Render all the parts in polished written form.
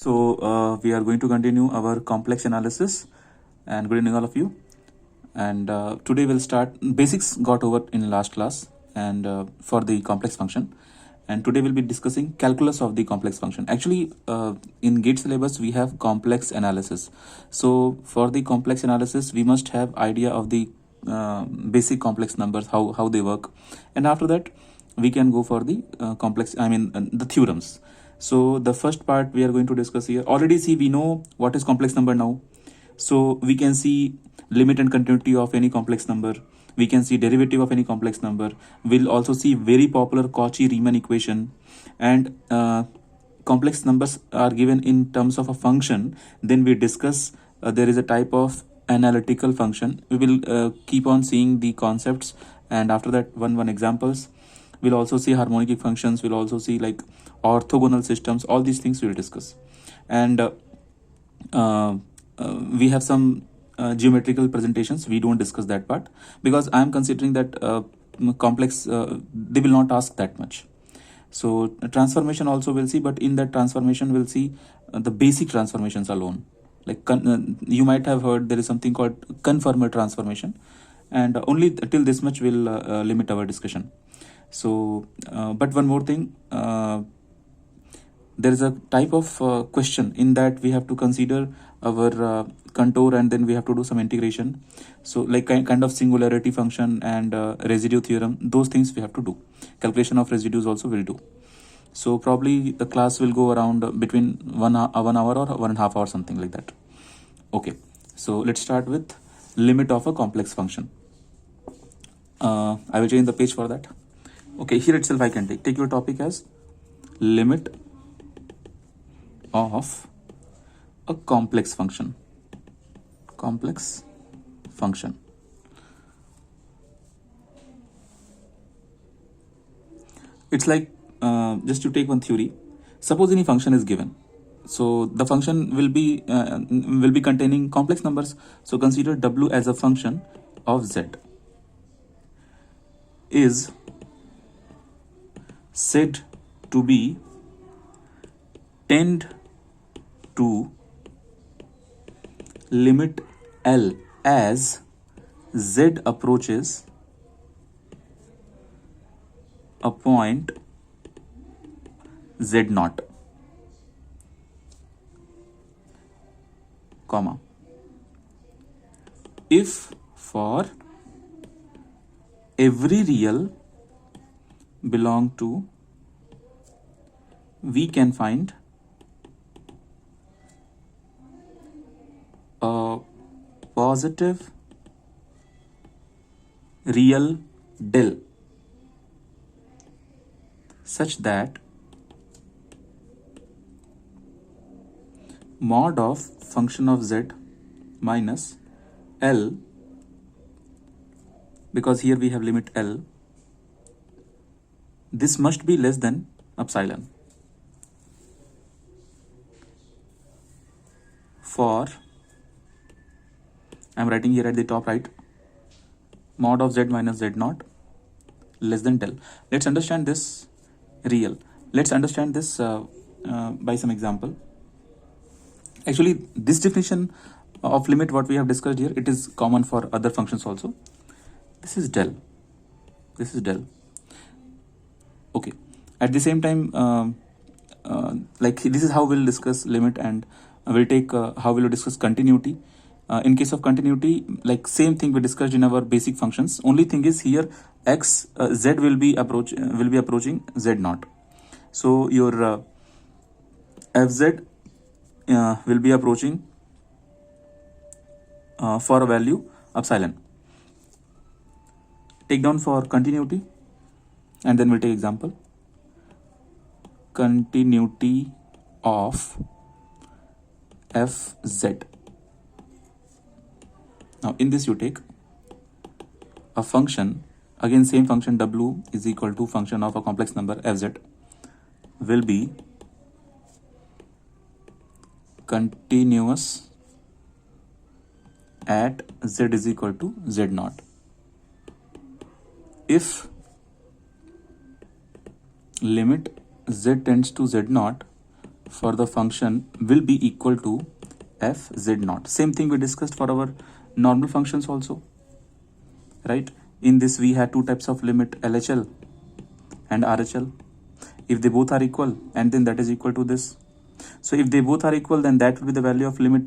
So we are going to continue our complex analysis, and good evening all of you. And today we'll start basics got over in last class and for the complex function. And today we'll be discussing calculus of the complex function. Actually, in GATE syllabus we have complex analysis. So for the complex analysis we must have idea of the basic complex numbers, how they work, and after that we can go for the the theorems. So the first part we are going to discuss here. Already see we know what is complex number now. So we can see limit and continuity of any complex number. We can see derivative of any complex number. We'll also see very popular Cauchy-Riemann equation. And complex numbers are given in terms of a function. Then we discuss there is a type of analytical function. We will keep on seeing the concepts, and after that one examples. We'll also see harmonic functions. We'll also see like orthogonal systems. All these things we'll discuss. And we have some geometrical presentations. We don't discuss that part because I'm considering that complex they will not ask that much. So transformation also we'll see, but in that transformation we'll see the basic transformations alone. Like you might have heard there is something called conformal transformation, and only till this much will limit our discussion. So but one more thing, there is a type of question in that we have to consider our contour, and then we have to do some integration. So like kind of singularity function and residue theorem, those things we have to do. Calculation of residues also will do. So probably the class will go around between 1 hour or 1.5 hours, something like that. Okay, so let's start with limit of a complex function. I will change the page for that. Okay, here itself I can take your topic as limit of a complex function. Complex function. It's like just to take one theory. Suppose any function is given. So the function will be containing complex numbers. So consider w as a function of z is said to be tend to limit L as z approaches a point z naught, comma, if for every real belong to, we can find a positive real del such that mod of function of z minus L, because here we have limit L, this must be less than epsilon for, I'm writing here at the top right, mod of z minus z naught less than del. Let's understand this real. Let's understand this by some example. Actually, this definition of limit what we have discussed here, it is common for other functions also. This is del. This is del. Okay. At the same time, like this is how we'll discuss limit, and we'll take how we'll discuss continuity. In case of continuity, like same thing we discussed in our basic functions. Only thing is here x z will be approaching z naught. So your fz will be approaching for a value epsilon. Take down for continuity, and then we'll take example. Continuity of fz. Now in this you take a function, again same function w is equal to function of a complex number fz will be continuous at z is equal to z naught if limit z tends to z naught for the function will be equal to f z naught. Same thing we discussed for our normal functions also, right? In this we had two types of limit, LHL and RHL. If they both are equal, and then that is equal to this. So if they both are equal, then that will be the value of limit.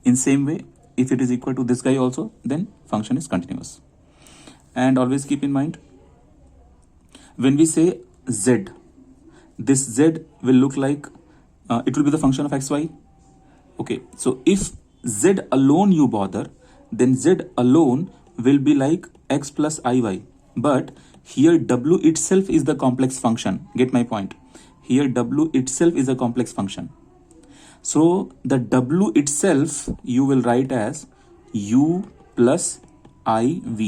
In same way, if it is equal to this guy also, then function is continuous. And always keep in mind, when we say z, this z will look like it will be the function of xy. Okay, so if z alone you bother, then z alone will be like x plus iy. But here w itself is the complex function. Get my point? Here w itself is a complex function. So the w itself you will write as u plus iv.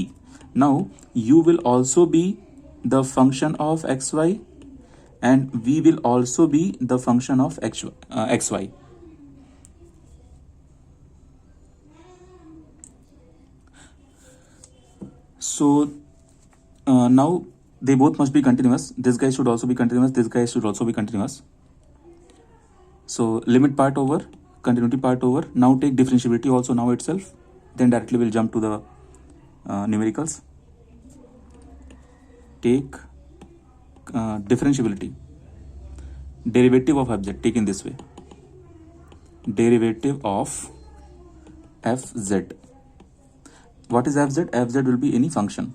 Now u will also be the function of xy, and v will also be the function of xy. So now they both must be continuous. This guy should also be continuous. This guy should also be continuous. So limit part over, continuity part over. Now take differentiability also now itself. Then directly we'll jump to the numericals. Take differentiability. Derivative of fz, take in this way. Derivative of fz. What is fz? Fz will be any function.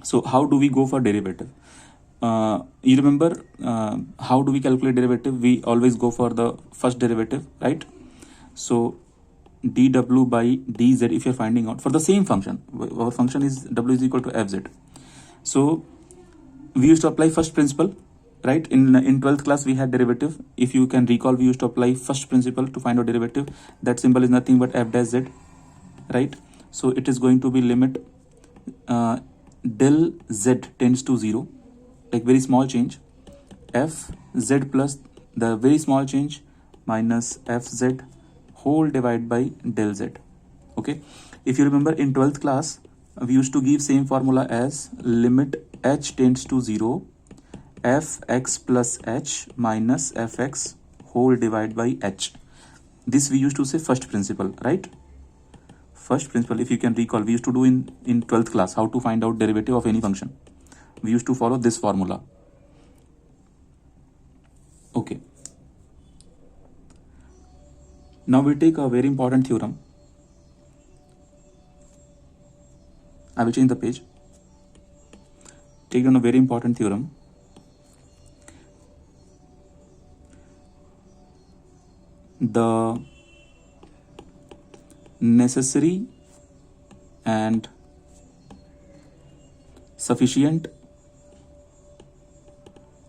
So how do we go for derivative? You remember how do we calculate derivative? We always go for the first derivative, right? So dw by dz, if you're finding out for the same function, our function is w is equal to fz. So we used to apply first principle, right? In 12th class we had derivative. If you can recall, we used to apply first principle to find out derivative. That symbol is nothing but f dash z, right? So it is going to be limit del z tends to 0, like very small change, f z plus the very small change minus f z whole divided by del z. Okay, if you remember in 12th class we used to give same formula as limit h tends to 0 fx plus h minus fx whole divided by h. This we used to say first principle, right? First principle, if you can recall, we used to do in 12th class how to find out derivative of any function. We used to follow this formula. Okay. Now we take a very important theorem. I will change the page. Take down a very important theorem. The necessary and sufficient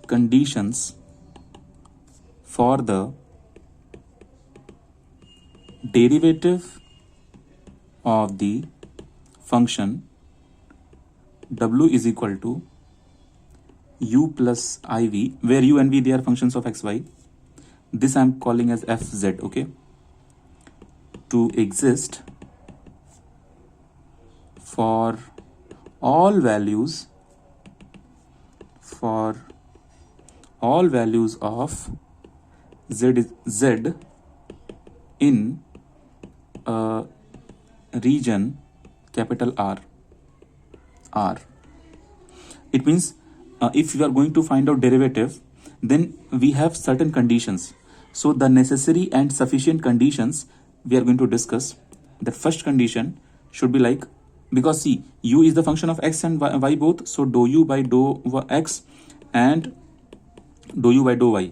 conditions for the derivative of the function w is equal to u plus iv, where u and v they are functions of xy. This I am calling as fz, okay, to exist for all values of z in a region capital R. It means if you are going to find out derivative, then we have certain conditions. So the necessary and sufficient conditions we are going to discuss. The first condition should be like, because see, u is the function of x and y both, so dou u by dou x and dou u by dou y.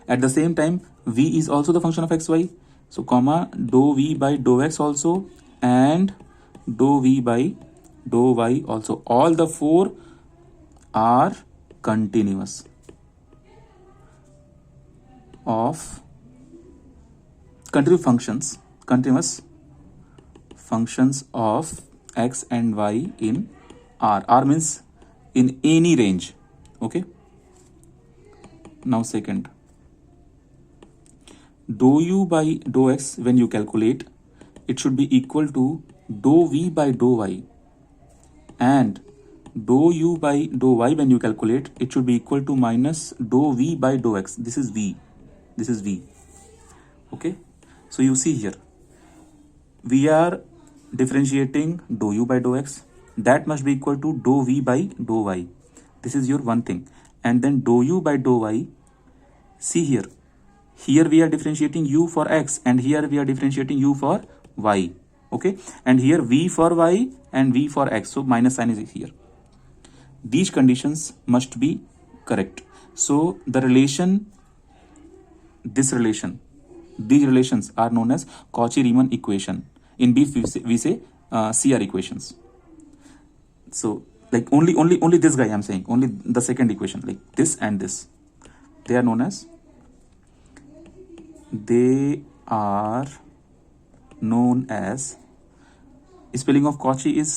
At the same time, v is also the function of xy, so comma dou v by dou x also and dou v by dou y also. All the four are continuous of continuous functions of x and y in R. R means in any range. Okay. Now second, dou u by dou x, when you calculate, it should be equal to dou v by dou y and dou u by dou y, when you calculate, it should be equal to minus dou v by dou x. This is v. This is v. Okay. So you see here, we are differentiating dou u by dou x. That must be equal to dou v by dou y. This is your one thing. And then dou u by dou y. See here. Here we are differentiating u for x, and here we are differentiating u for y. Okay. And here v for y and v for x. So minus sign is here. These conditions must be correct. So the relation, this relation, these relations are known as Cauchy-Riemann equation. In brief, we say CR equations. So like only this guy I'm saying, only the second equation, like this and this, they are known as spelling of Cauchy is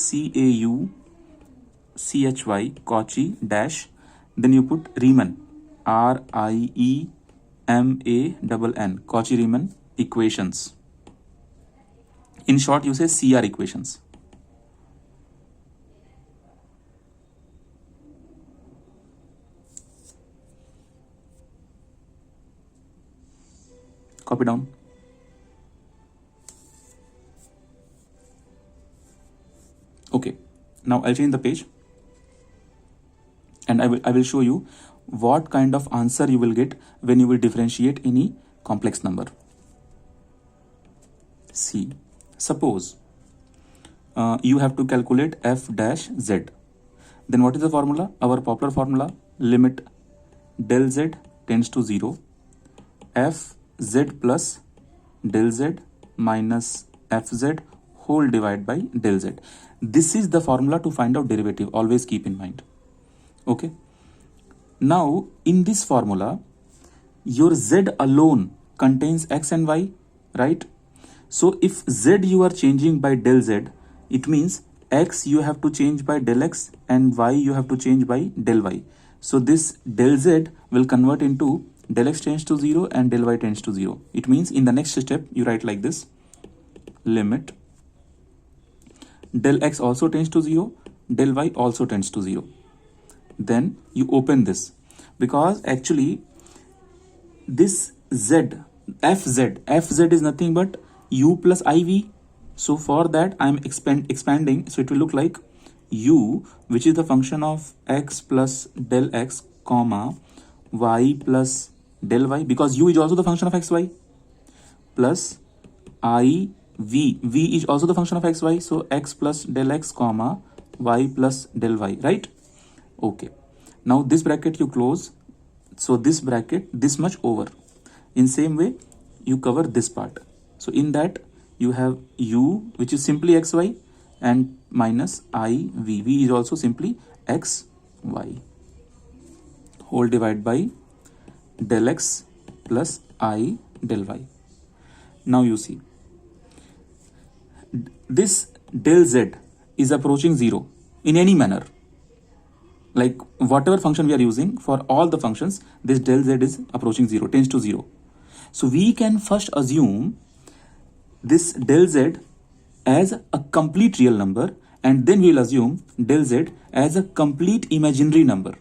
CAUCHY, Cauchy dash, then you put Riemann, RIEMANN, Cauchy-Riemann equations. In short, you say CR equations. Copy down. Okay, now I'll change the page, and I will show you what kind of answer you will get when you will differentiate any complex number. See, suppose you have to calculate f dash z. Then what is the formula? Our popular formula, limit del z tends to 0, f z plus del z minus fz whole divided by del z. This is the formula to find out derivative. Always keep in mind. Okay. Now in this formula, your z alone contains x and y, right? So if z you are changing by del z, it means x you have to change by del x and y you have to change by del y. So this del z will convert into del x tends to 0 and del y tends to 0. It means in the next step you write like this, limit del x also tends to 0, del y also tends to 0. Then you open this, because actually this z, fz is nothing but u plus iv. So for that I am expanding, so it will look like u, which is the function of x plus del x, comma y plus del y, because u is also the function of xy, plus I v is also the function of xy, so x plus del x, comma y plus del y, right? Okay, now this bracket you close, so this bracket this much over. In same way you cover this part, so in that you have u, which is simply xy, and minus I v is also simply xy, whole divided by del x plus I del y. Now you see, this del z is approaching 0 in any manner. Like whatever function we are using, for all the functions, this del z is approaching 0, tends to 0. So we can first assume this del z as a complete real number, and then we will assume del z as a complete imaginary number.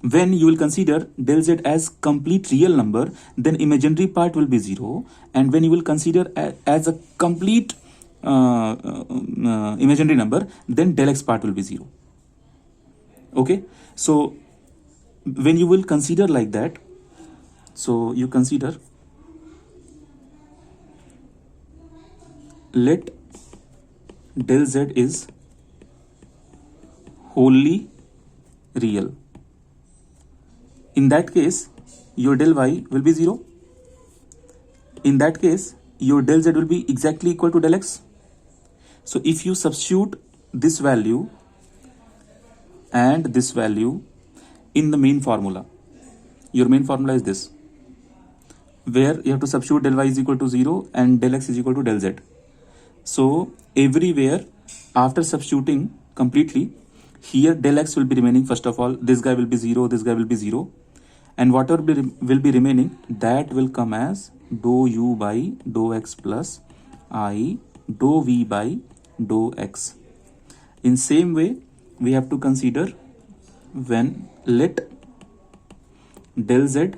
When you will consider del z as complete real number, then imaginary part will be 0, and when you will consider as a complete imaginary number, then del x part will be 0. Okay, so when you will consider like that, so you consider, let del z is wholly real. In that case, your del y will be 0. In that case, your del z will be exactly equal to del x. So if you substitute this value and this value in the main formula, your main formula is this, where you have to substitute del y is equal to 0 and del x is equal to del z. So everywhere after substituting completely, here del x will be remaining. First of all, this guy will be 0, this guy will be 0, and whatever will be remaining, that will come as dou u by dou x plus I dou v by dou x. In same way, we have to consider when let del z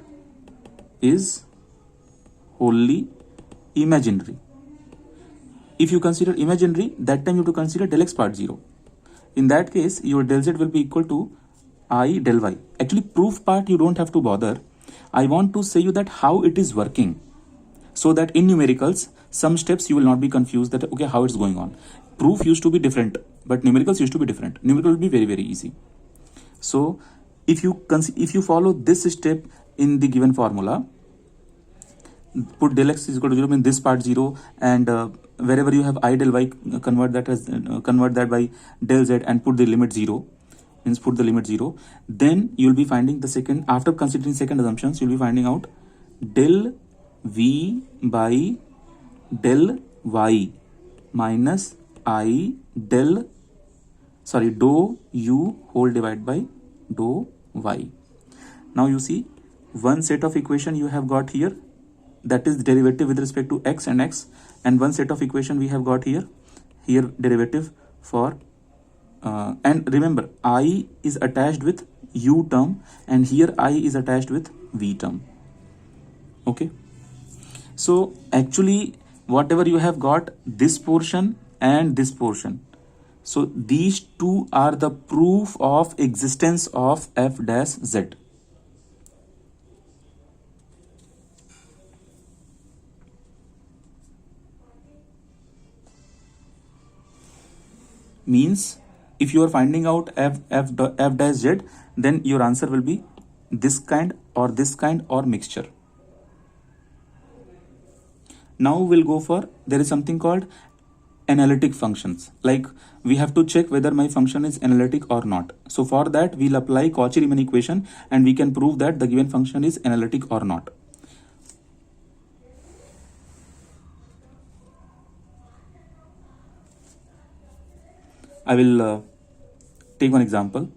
is wholly imaginary. If you consider imaginary, that time you have to consider del x part 0. In that case, your del z will be equal to I del y. Actually, proof part you don't have to bother. I want to say you that how it is working, so that in numericals, some steps you will not be confused that okay, how it's going on. Proof used to be different, but numericals used to be different. Numerical will be very, very easy. So if you follow this step in the given formula, put del x is equal to 0 means this part 0, and wherever you have I del y, convert that by del z and put the limit 0, means put the limit 0. Then you will be finding the second, after considering second assumptions, you will be finding out del v by del y minus I del dou u whole divided by dou y. Now you see one set of equation you have got here, that is derivative with respect to x, and one set of equation we have got here derivative for and remember I is attached with u term, and here I is attached with v term. Okay, so actually whatever you have got, this portion and this portion, so these two are the proof of existence of f dash z. Means if you are finding out f dash z, then your answer will be this kind or mixture. Now we'll go for, there is something called analytic functions. Like we have to check whether my function is analytic or not. So for that we'll apply Cauchy-Riemann equation, and we can prove that the given function is analytic or not. I will take one example.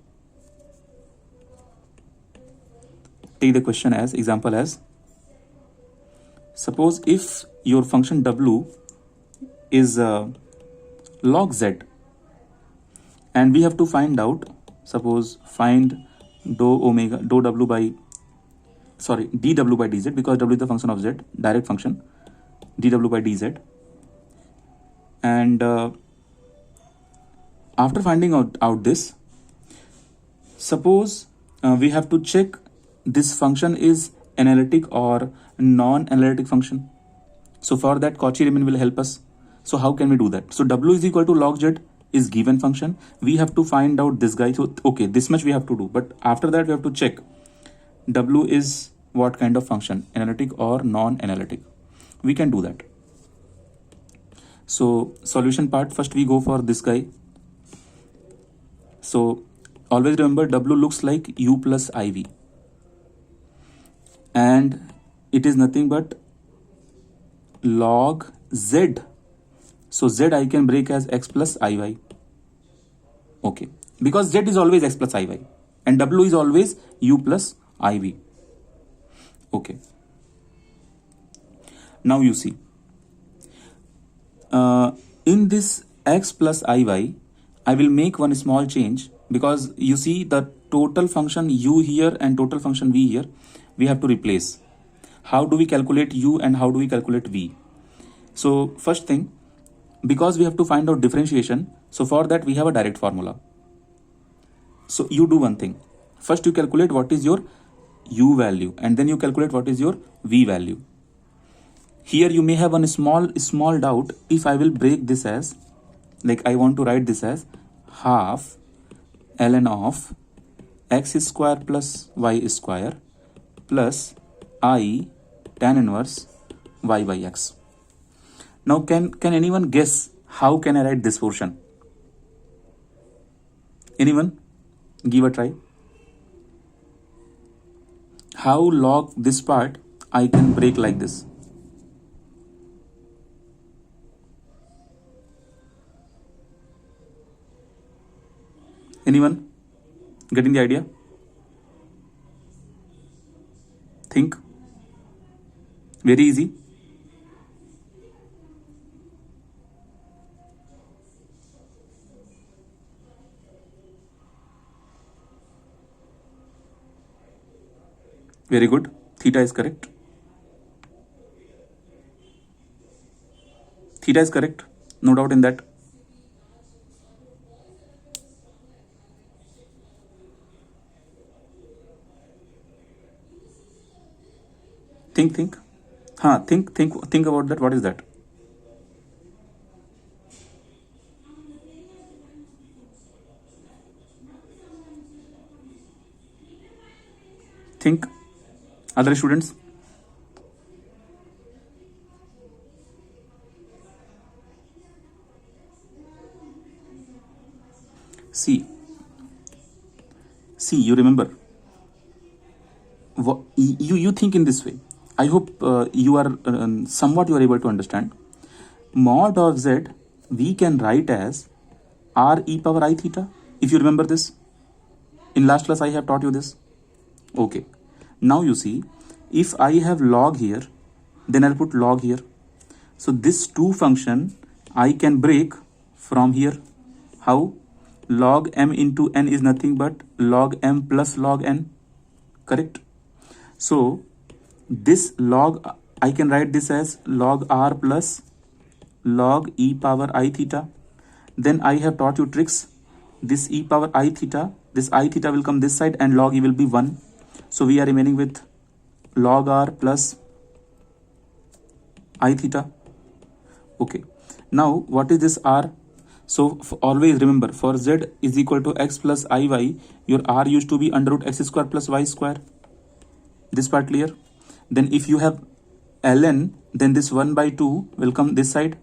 Take the question as example as, suppose if your function w is log z, and we have to find out, suppose find dw by dz, because w is the function of z, direct function, dw by dz, and after finding out this, suppose we have to check this function is analytic or non-analytic function. So for that Cauchy-Riemann will help us. So how can we do that? So w is equal to log z is given function. We have to find out this guy. So okay, this much we have to do, but after that we have to check w is what kind of function, analytic or non-analytic. We can do that. So solution part, first we go for this guy. So always remember w looks like u plus iv, and it is nothing but log z. So z I can break as x plus iy. Okay, because z is always x plus iy and w is always u plus iv. Okay, now you see in this x plus iy, I will make one small change, because you see the total function u here and total function v here, we have to replace. How do we calculate u and how do we calculate v? So first thing, because we have to find out differentiation, so for that we have a direct formula. So you do one thing, first you calculate what is your u value, and then you calculate what is your v value. Here you may have one small doubt, if I will break this as, like I want to write this as half ln of x square plus y square plus I tan inverse y by x. Now can anyone guess how can I write this portion? Anyone? Give a try. How log this part I can break like this? Anyone getting the idea? Think. Very easy. Very good. Theta is correct. Theta is correct. No doubt in that. Think. Think about that. What is that? Think. Other students. See, you remember. You think in this way. I hope you are somewhat you are able to understand. Mod of z we can write as r e power I theta. If you remember this, in last class I have taught you this. Okay. Now you see, if I have log here, then I'll put log here. So this 2 function I can break from here. How? Log m into n is nothing but log m plus log n. Correct? So this log, I can write this as log r plus log e power I theta. Then I have taught you tricks. This e power I theta, this I theta will come this side and log e will be 1. So we are remaining with log r plus I theta. Okay. Now what is this r? So always remember, for z is equal to x plus iy, your r used to be under root x square plus y square. This part clear? Then if you have ln, then this 1 by 2 will come this side.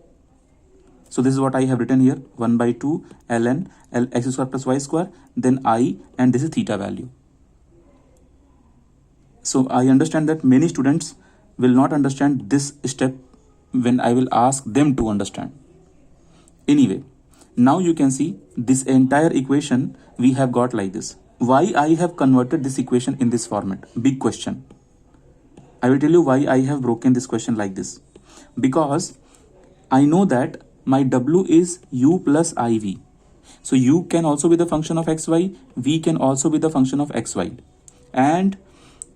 So this is what I have written here, 1 by 2 ln x square plus y square, then I, and this is theta value. So I understand that many students will not understand this step when I will ask them to understand. Anyway, now you can see this entire equation we have got like this. Why I have converted this equation in this format? Big question. I will tell you why I have broken this question like this. Because I know that my w is u plus iv. So u can also be the function of xy, v can also be the function of xy. And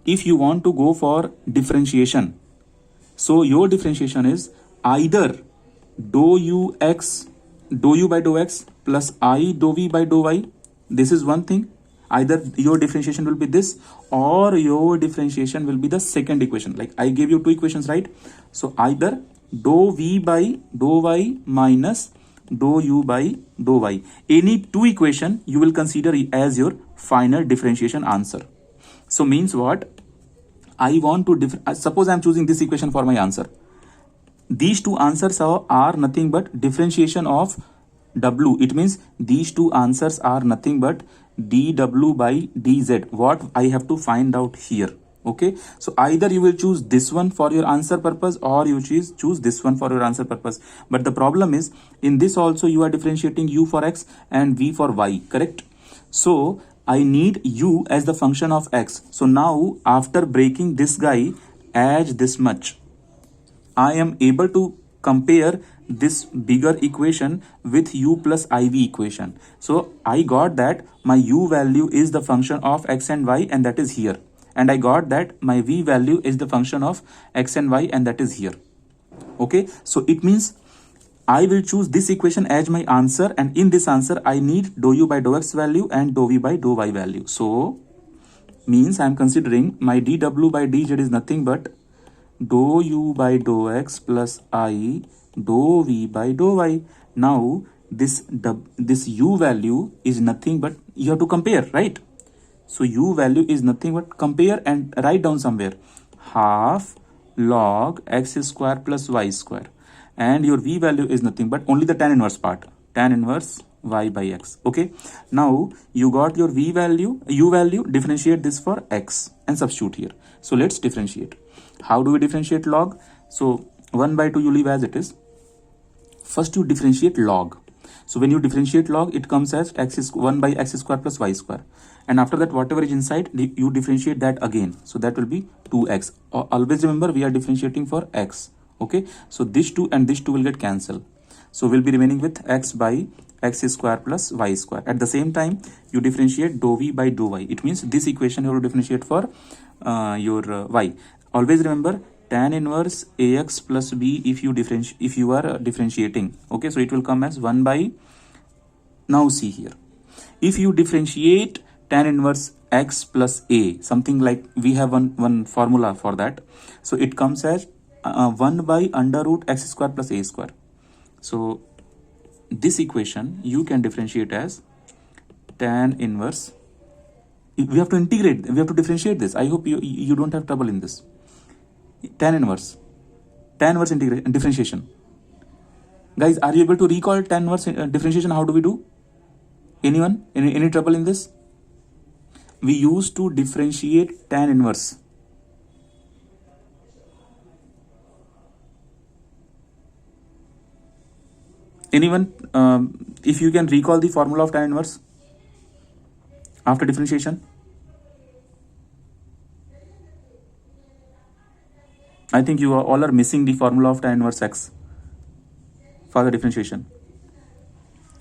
if you want to go for differentiation, so your differentiation is either dou u by dou x plus I dou v by dou y. This is one thing. Either your differentiation will be this, or your differentiation will be the second equation. Like I gave you 2 equations, right? So either dou v by dou y minus dou u by dou y. Any 2 equation you will consider as your final differentiation answer. So means what? I want to suppose I am choosing this equation for my answer. These 2 answers are nothing but differentiation of w. It means these 2 answers are nothing but dw by dz. What I have to find out here. Okay, so either you will choose this one for your answer purpose, or you choose this one for your answer purpose. But the problem is, in this also you are differentiating u for x and v for y, correct? So I need u as the function of x. So now after breaking this guy as this much, I am able to compare this bigger equation with u plus iv equation. So I got that my u value is the function of x and y, and that is here. And I got that my v value is the function of x and y, and that is here. Okay, so it means I will choose this equation as my answer, and in this answer I need dou u by dou x value and dou v by dou y value. So means I am considering my dw by dz is nothing but dou u by dou x plus I dou v by dou y. Now this u value is nothing but, you have to compare, right? So u value is nothing but, compare and write down somewhere, half log x square plus y square, and your v value is nothing but only the tan inverse part, tan inverse y by x. Okay, now you got your v value, u value, differentiate this for x and substitute here. So let's differentiate. How do we differentiate log? So 1 by 2 you leave as it is. First you differentiate log. So when you differentiate log, it comes as x is 1 by x square plus y square. And after that, whatever is inside, you differentiate that again. So that will be 2x. Always remember, we are differentiating for x. Okay. So this 2 and this 2 will get cancelled. So we'll be remaining with x by x square plus y square. At the same time, you differentiate dou v by dou y. It means this equation you will differentiate for y. Always remember tan inverse ax plus b if you are differentiating. Okay, so it will come as 1 by, now see here, if you differentiate tan inverse x plus a, something like we have one formula for that, so it comes as 1 by under root x square plus a square. So this equation you can differentiate as tan inverse, we have to integrate, we have to differentiate this. I hope you don't have trouble in this. Tan inverse integration, differentiation. Guys, are you able to recall tan inverse differentiation? How do we do? Anyone? Any trouble in this? We used to differentiate tan inverse. Anyone? If you can recall the formula of tan inverse after differentiation. I think you all are missing the formula of tan inverse x for the differentiation.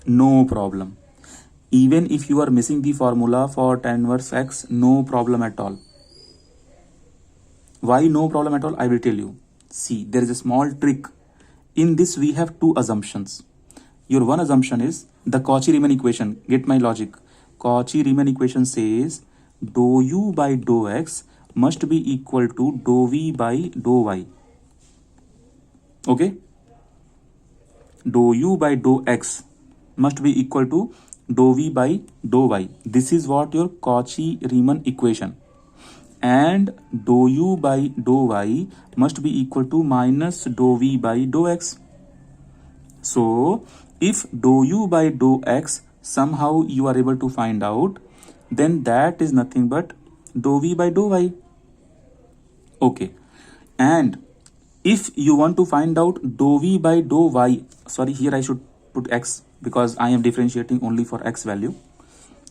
No problem. Even if you are missing the formula for tan inverse x, no problem at all. Why no problem at all? I will tell you. See, there is a small trick. In this, we have two assumptions. Your one assumption is the Cauchy-Riemann equation. Get my logic. Cauchy-Riemann equation says dou u by dou x must be equal to dou v by dou y. Okay? Dou u by dou x must be equal to dou v by dou y. This is what your Cauchy-Riemann equation. And dou u by dou y must be equal to minus dou v by dou x. So, if dou u by dou x somehow you are able to find out, then that is nothing but dou v by dou y. Okay. And if you want to find out dou v by dou y, sorry, here I should put x because I am differentiating only for x value.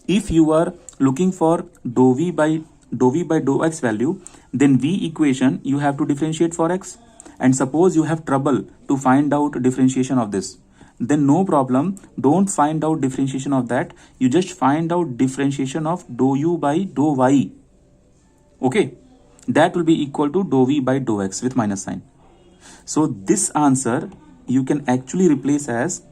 If you are looking for dou v by dou x value, then v equation you have to differentiate for x. And suppose you have trouble to find out differentiation of this, then no problem, don't find out differentiation of that, you just find out differentiation of dou u by dou y. Okay, that will be equal to dou v by dou x with minus sign. So this answer you can actually replace as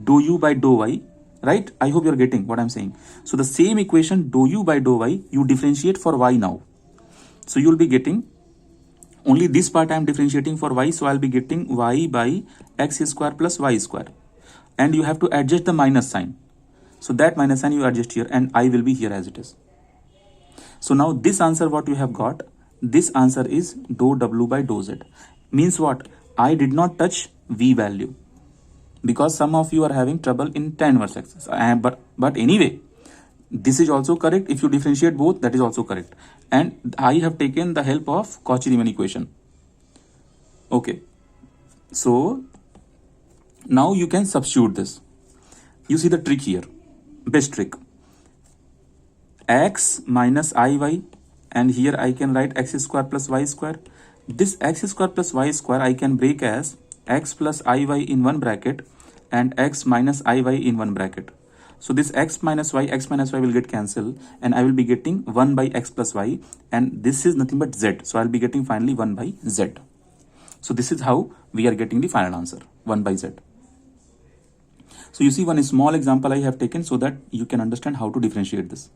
dou u by dou y, right? I hope you're getting what I'm saying. So the same equation dou u by dou y, you differentiate for y now. So you'll be getting only this part I am differentiating for y, so I'll be getting y by x square plus y square. And you have to adjust the minus sign. So that minus sign you adjust here and I will be here as it is. So now this answer what you have got, this answer is dou w by dou z. Means what? I did not touch v value because some of you are having trouble in tan inverse x. But anyway, this is also correct. If you differentiate both, that is also correct. And I have taken the help of Cauchy-Riemann equation. Okay. So now you can substitute this. You see the trick here. Best trick. X minus iy, and here I can write x square plus y square. This x square plus y square I can break as x plus iy in one bracket and x minus iy in one bracket. So this x minus y will get cancelled and I will be getting 1 by x plus y, and this is nothing but z. So I'll be getting finally 1 by z. So this is how we are getting the final answer, 1 by z. So you see one small example I have taken so that you can understand how to differentiate this.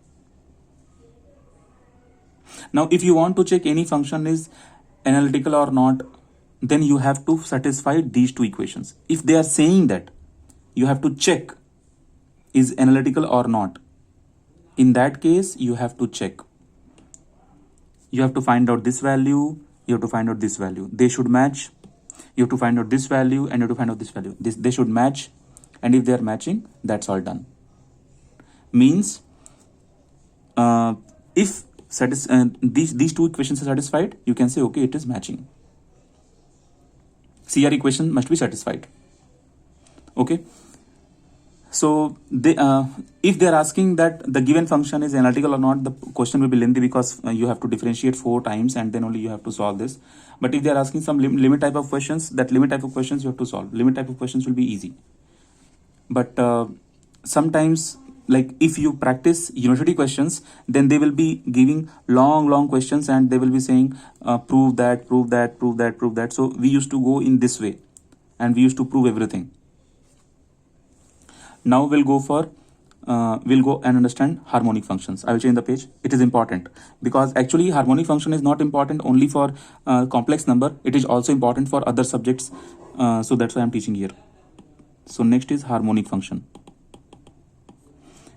Now if you want to check any function is analytical or not, then you have to satisfy these two equations. If they are saying that you have to check is analytical or not, in that case you have to check. You have to find out this value, you have to find out this value. They should match. You have to find out this value and you have to find out this value. They should match, and if they are matching, that's all done. Means if these two equations are satisfied, you can say okay, it is matching. CR equation must be satisfied. Okay. So if they are asking that the given function is analytical or not, the question will be lengthy because you have to differentiate 4 times and then only you have to solve this. But if they are asking some limit type of questions, that limit type of questions you have to solve. Limit type of questions will be easy. But sometimes like if you practice university questions, then they will be giving long questions and they will be saying prove that, prove that, prove that, prove that. So we used to go in this way and we used to prove everything. Now we'll go and understand harmonic functions. I will change the page. It is important because actually harmonic function is not important only for complex number. It is also important for other subjects. So that's why I'm teaching here. So next is harmonic function.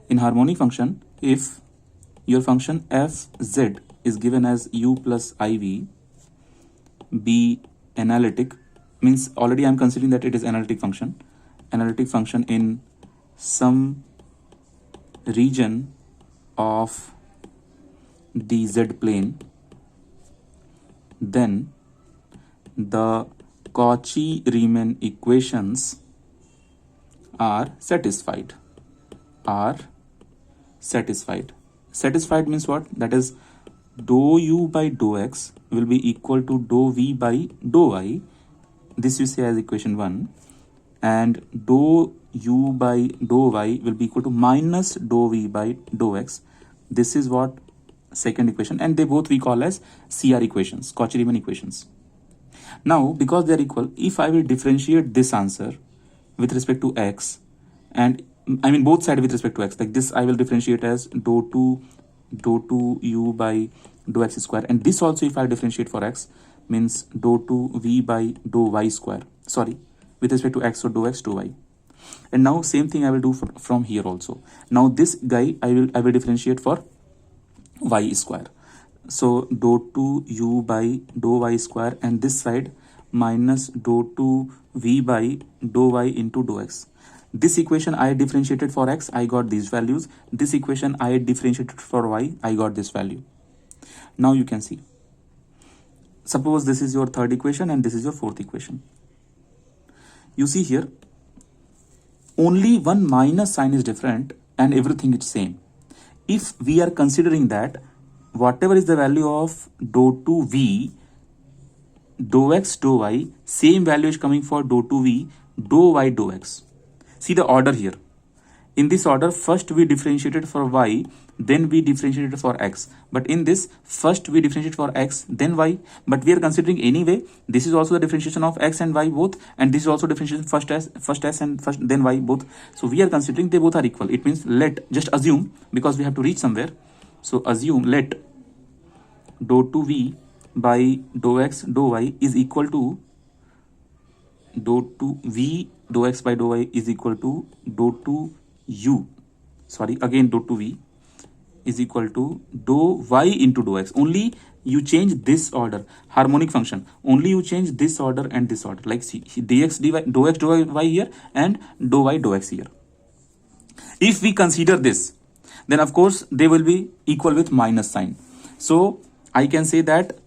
In harmonic function, if your function fz is given as u plus iv, be analytic, means already I'm considering that it is analytic function in some region of the z plane, then the Cauchy-Riemann equations are satisfied. Satisfied means what? That is, dou u by dou x will be equal to dou v by dou y. This you say as equation 1. And dou u by dou y will be equal to minus dou v by dou x. This is what second equation, and they both we call as CR equations, Cauchy-Riemann equations. Now, because they are equal, if I will differentiate this answer with respect to x, and I mean both sides with respect to x, like this I will differentiate as dou 2 u by dou x square, and this also if I differentiate for x means dou 2 v by dou y square, sorry, with respect to x, so dou x dou y. And now same thing I will do from here also. Now this guy I will differentiate for y square, so dou 2 u by dou y square, and this side minus dou 2 v by dou y into dou x. This equation I differentiated for x, I got these values. This equation I differentiated for y, I got this value. Now you can see, suppose this is your third equation and this is your fourth equation. You see here only one minus sign is different and everything is same. If we are considering that whatever is the value of dou 2v, dou x dou y, same value is coming for dou 2v, dou y dou x. See the order here. In this order, first we differentiated for y, then we differentiated for x. But in this, first we differentiate for x, then y. But we are considering anyway, this is also the differentiation of x and y both, and this is also differentiation first s and then y both. So we are considering they both are equal. It means just assume, because we have to reach somewhere. So assume let dou 2v by dou x dou y is equal to dou 2v dou x by dou y is equal to dou 2u, sorry, again dou 2v is equal to dou y into dou x. Only you change this order, harmonic function, only you change this order and this order, like see dx dy, dou x dou y here and dou y dou x here. If we consider this, then of course they will be equal with minus sign. So I can say that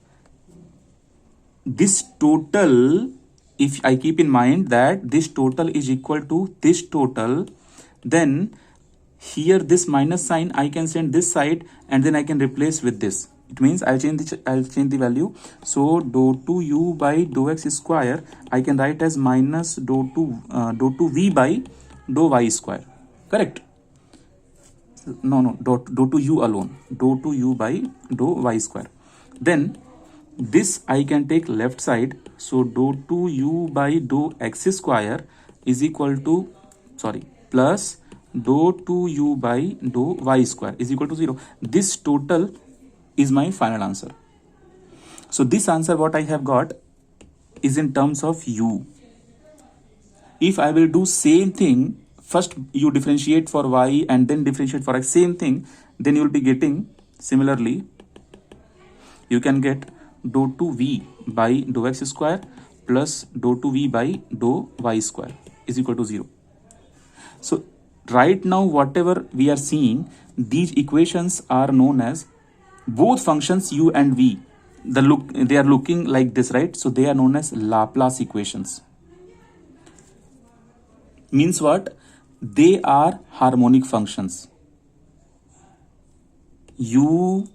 this total, if I keep in mind that this total is equal to this total, then here this minus sign I can send this side and then I can replace with this. It means I'll change the value. So dou 2u by dou x square I can write as minus dou 2v by dou y square. Correct? No, dou 2u alone. Dou 2u by dou y square. Then this I can take left side. So dou 2u by dou x square is equal to, sorry, plus dou 2u by dou y square is equal to 0. This total is my final answer. So this answer what I have got is in terms of u. If I will do same thing, first you differentiate for y and then differentiate for x, same thing, then you will be getting similarly, you can get dou 2v by dou x square plus dou 2v by dou y square is equal to 0. So right now whatever we are seeing, these equations are known as both functions u and v. They are looking like this, right? So they are known as Laplace equations. Means what? They are harmonic functions. U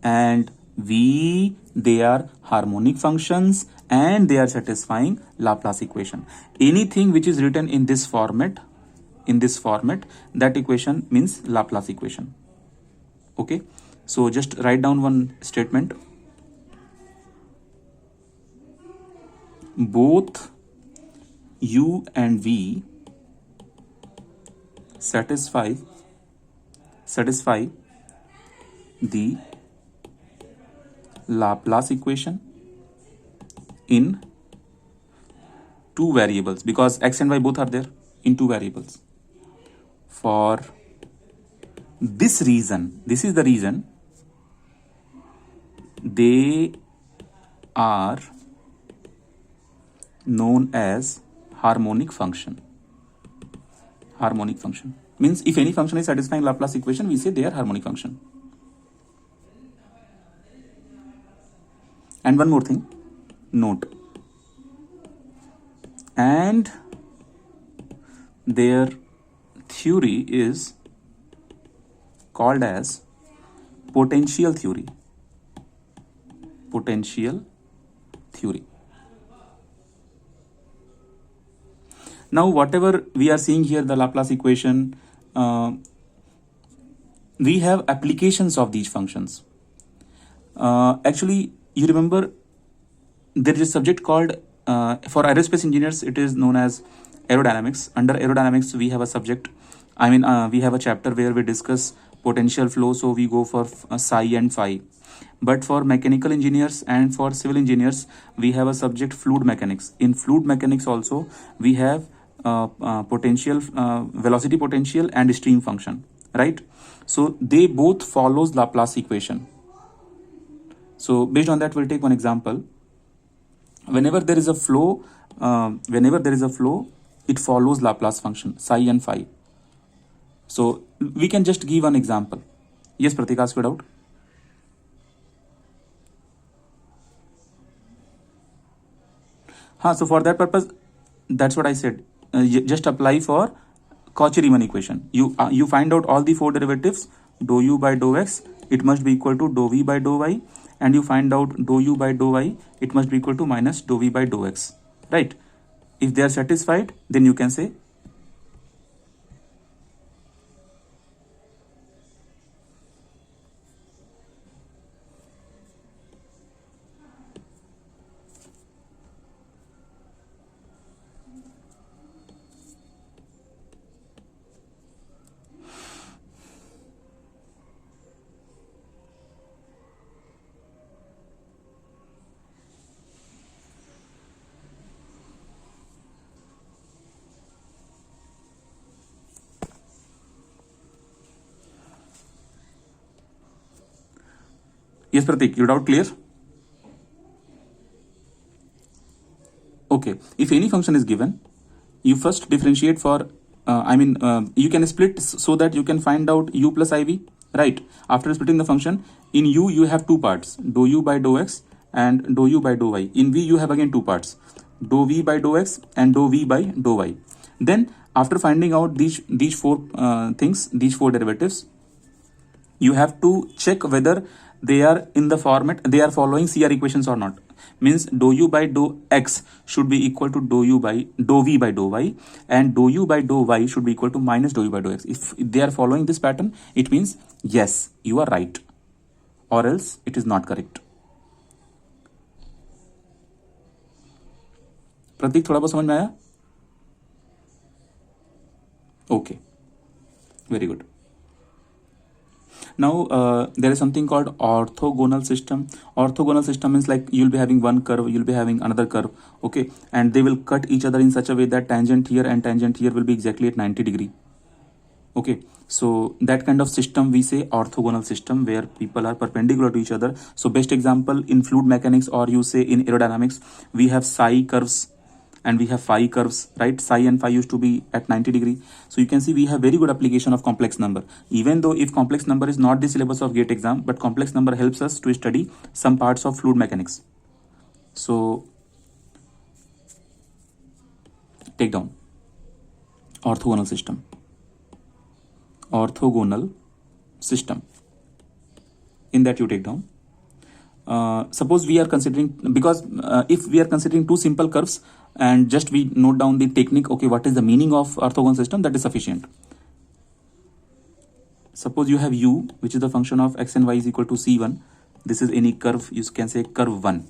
and v, they are harmonic functions and they are satisfying Laplace equation. Anything which is written in this format in this format, that equation means Laplace equation. Okay, so just write down one statement. Both u and v satisfy the Laplace equation in two variables, because x and y both are there in two variables. For this reason, this is the reason, they are known as harmonic function. Harmonic function means if any function is satisfying Laplace equation, we say they are harmonic function. And one more thing, note, and their theory is called as potential theory. Potential theory. Now, whatever we are seeing here, the Laplace equation, we have applications of these functions. Actually, you remember there is a subject called, for aerospace engineers, it is known as aerodynamics. Under aerodynamics, we have a subject, we have a chapter where we discuss potential flow, so we go for psi and phi. But for mechanical engineers and for civil engineers, we have a subject fluid mechanics. In fluid mechanics also, we have potential, velocity potential and stream function, right? So they both follows Laplace equation. So based on that, we'll take one example. Whenever there is a flow, it follows Laplace function, psi and phi. So we can just give one example. Yes, Pratik, ask your doubt. So for that purpose, that's what I said. Just apply for Cauchy-Riemann equation. You find out all the four derivatives, dou u by dou x, it must be equal to dou v by dou y, and you find out dou u by dou y, it must be equal to minus dou v by dou x, right? If they are satisfied, then you can say yes, Pratik, your doubt clear? Okay, if any function is given, you first differentiate for, you can split so that you can find out u plus iv, right? After splitting the function, in u, you have two parts, dou u by dou x and dou u by dou y. In v, you have again two parts, dou v by dou x and dou v by dou y. Then after finding out these four things, these four derivatives, you have to check whether they are in the format, they are following CR equations or not. Means dou u by dou x should be equal to dou v by dou y, and dou u by dou y should be equal to minus dou u by dou x. If they are following this pattern, it means yes, you are right, or else it is not correct. प्रतीक, थोड़ा बहुत समझ में आया? Okay, very good. Now there is something called orthogonal system. Orthogonal system means like you'll be having one curve, you'll be having another curve, okay, and they will cut each other in such a way that tangent here and tangent here will be exactly at 90 degree. Okay, so that kind of system we say orthogonal system, where people are perpendicular to each other. So best example in fluid mechanics, or you say in aerodynamics, we have psi curves and we have phi curves, right? Psi and phi used to be at 90 degree. So you can see we have very good application of complex number, even though if complex number is not the syllabus of GATE exam, but complex number helps us to study some parts of fluid mechanics. So take down orthogonal system. Orthogonal system. In that you take down suppose we are considering, because if we are considering two simple curves and just we note down the technique, okay, what is the meaning of orthogonal system, that is sufficient. Suppose you have u, which is the function of x and y is equal to c1. This is any curve, you can say curve 1.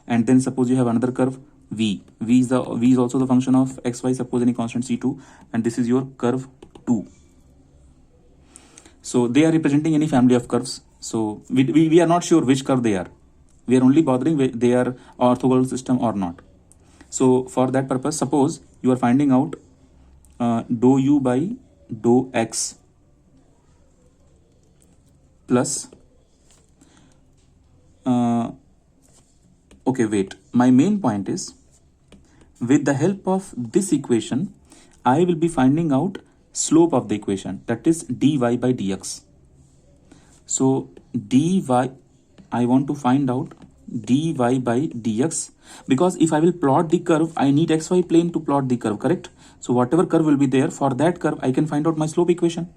And then suppose you have another curve v. V is also the function of xy, suppose any constant c2, and this is your curve 2. So they are representing any family of curves. So we are not sure which curve they are. We are only bothering whether they are orthogonal system or not. So for that purpose, suppose you are finding out dou u by dou x plus okay, wait, my main point is, with the help of this equation I will be finding out slope of the equation, that is dy by dx. So dy, I want to find out dy by dx, because if I will plot the curve, I need xy plane to plot the curve, correct? So whatever curve will be there, for that curve I can find out my slope equation.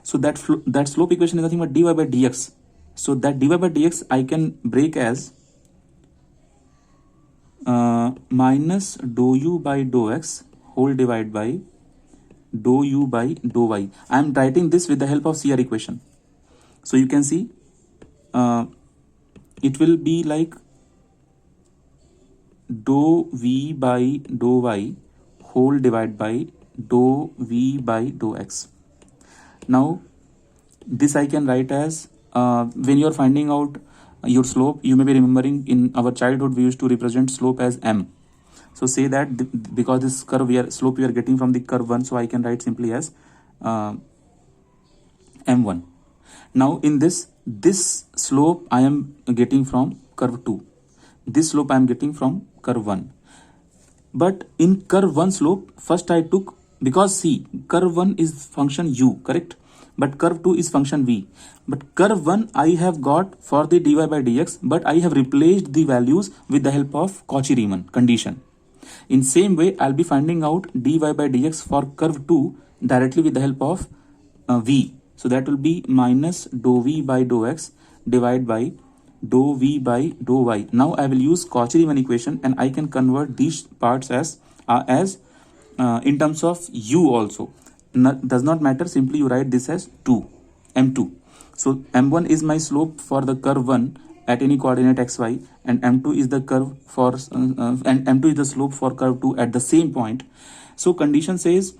So that slope equation is nothing but dy by dx. So that dy by dx I can break as minus dou u by dou x whole divided by dou u by dou y. I am writing this with the help of CR equation. So you can see it will be like dou v by dou y whole divided by dou v by dou x. Now this I can write as when you are finding out your slope, you may be remembering in our childhood we used to represent slope as m. So say that because this curve slope we are getting from the curve 1, so I can write simply as m1. Now in this slope I am getting from curve 2, this slope I am getting from curve 1. But in curve 1 slope, first I took, because see, curve 1 is function u, correct? But curve 2 is function v. But curve 1 I have got for the dy by dx, but I have replaced the values with the help of Cauchy-Riemann condition. In same way, I'll be finding out dy by dx for curve 2 directly with the help of v. So that will be minus dou v by dou x divided by dou v by dou y. Now I will use Cauchy-Riemann equation and I can convert these parts as in terms of u also. Does not matter, simply you write this as 2, m2. So m1 is my slope for the curve 1 at any coordinate xy, and m2 is the curve for and m2 is the slope for curve 2 at the same point. So condition says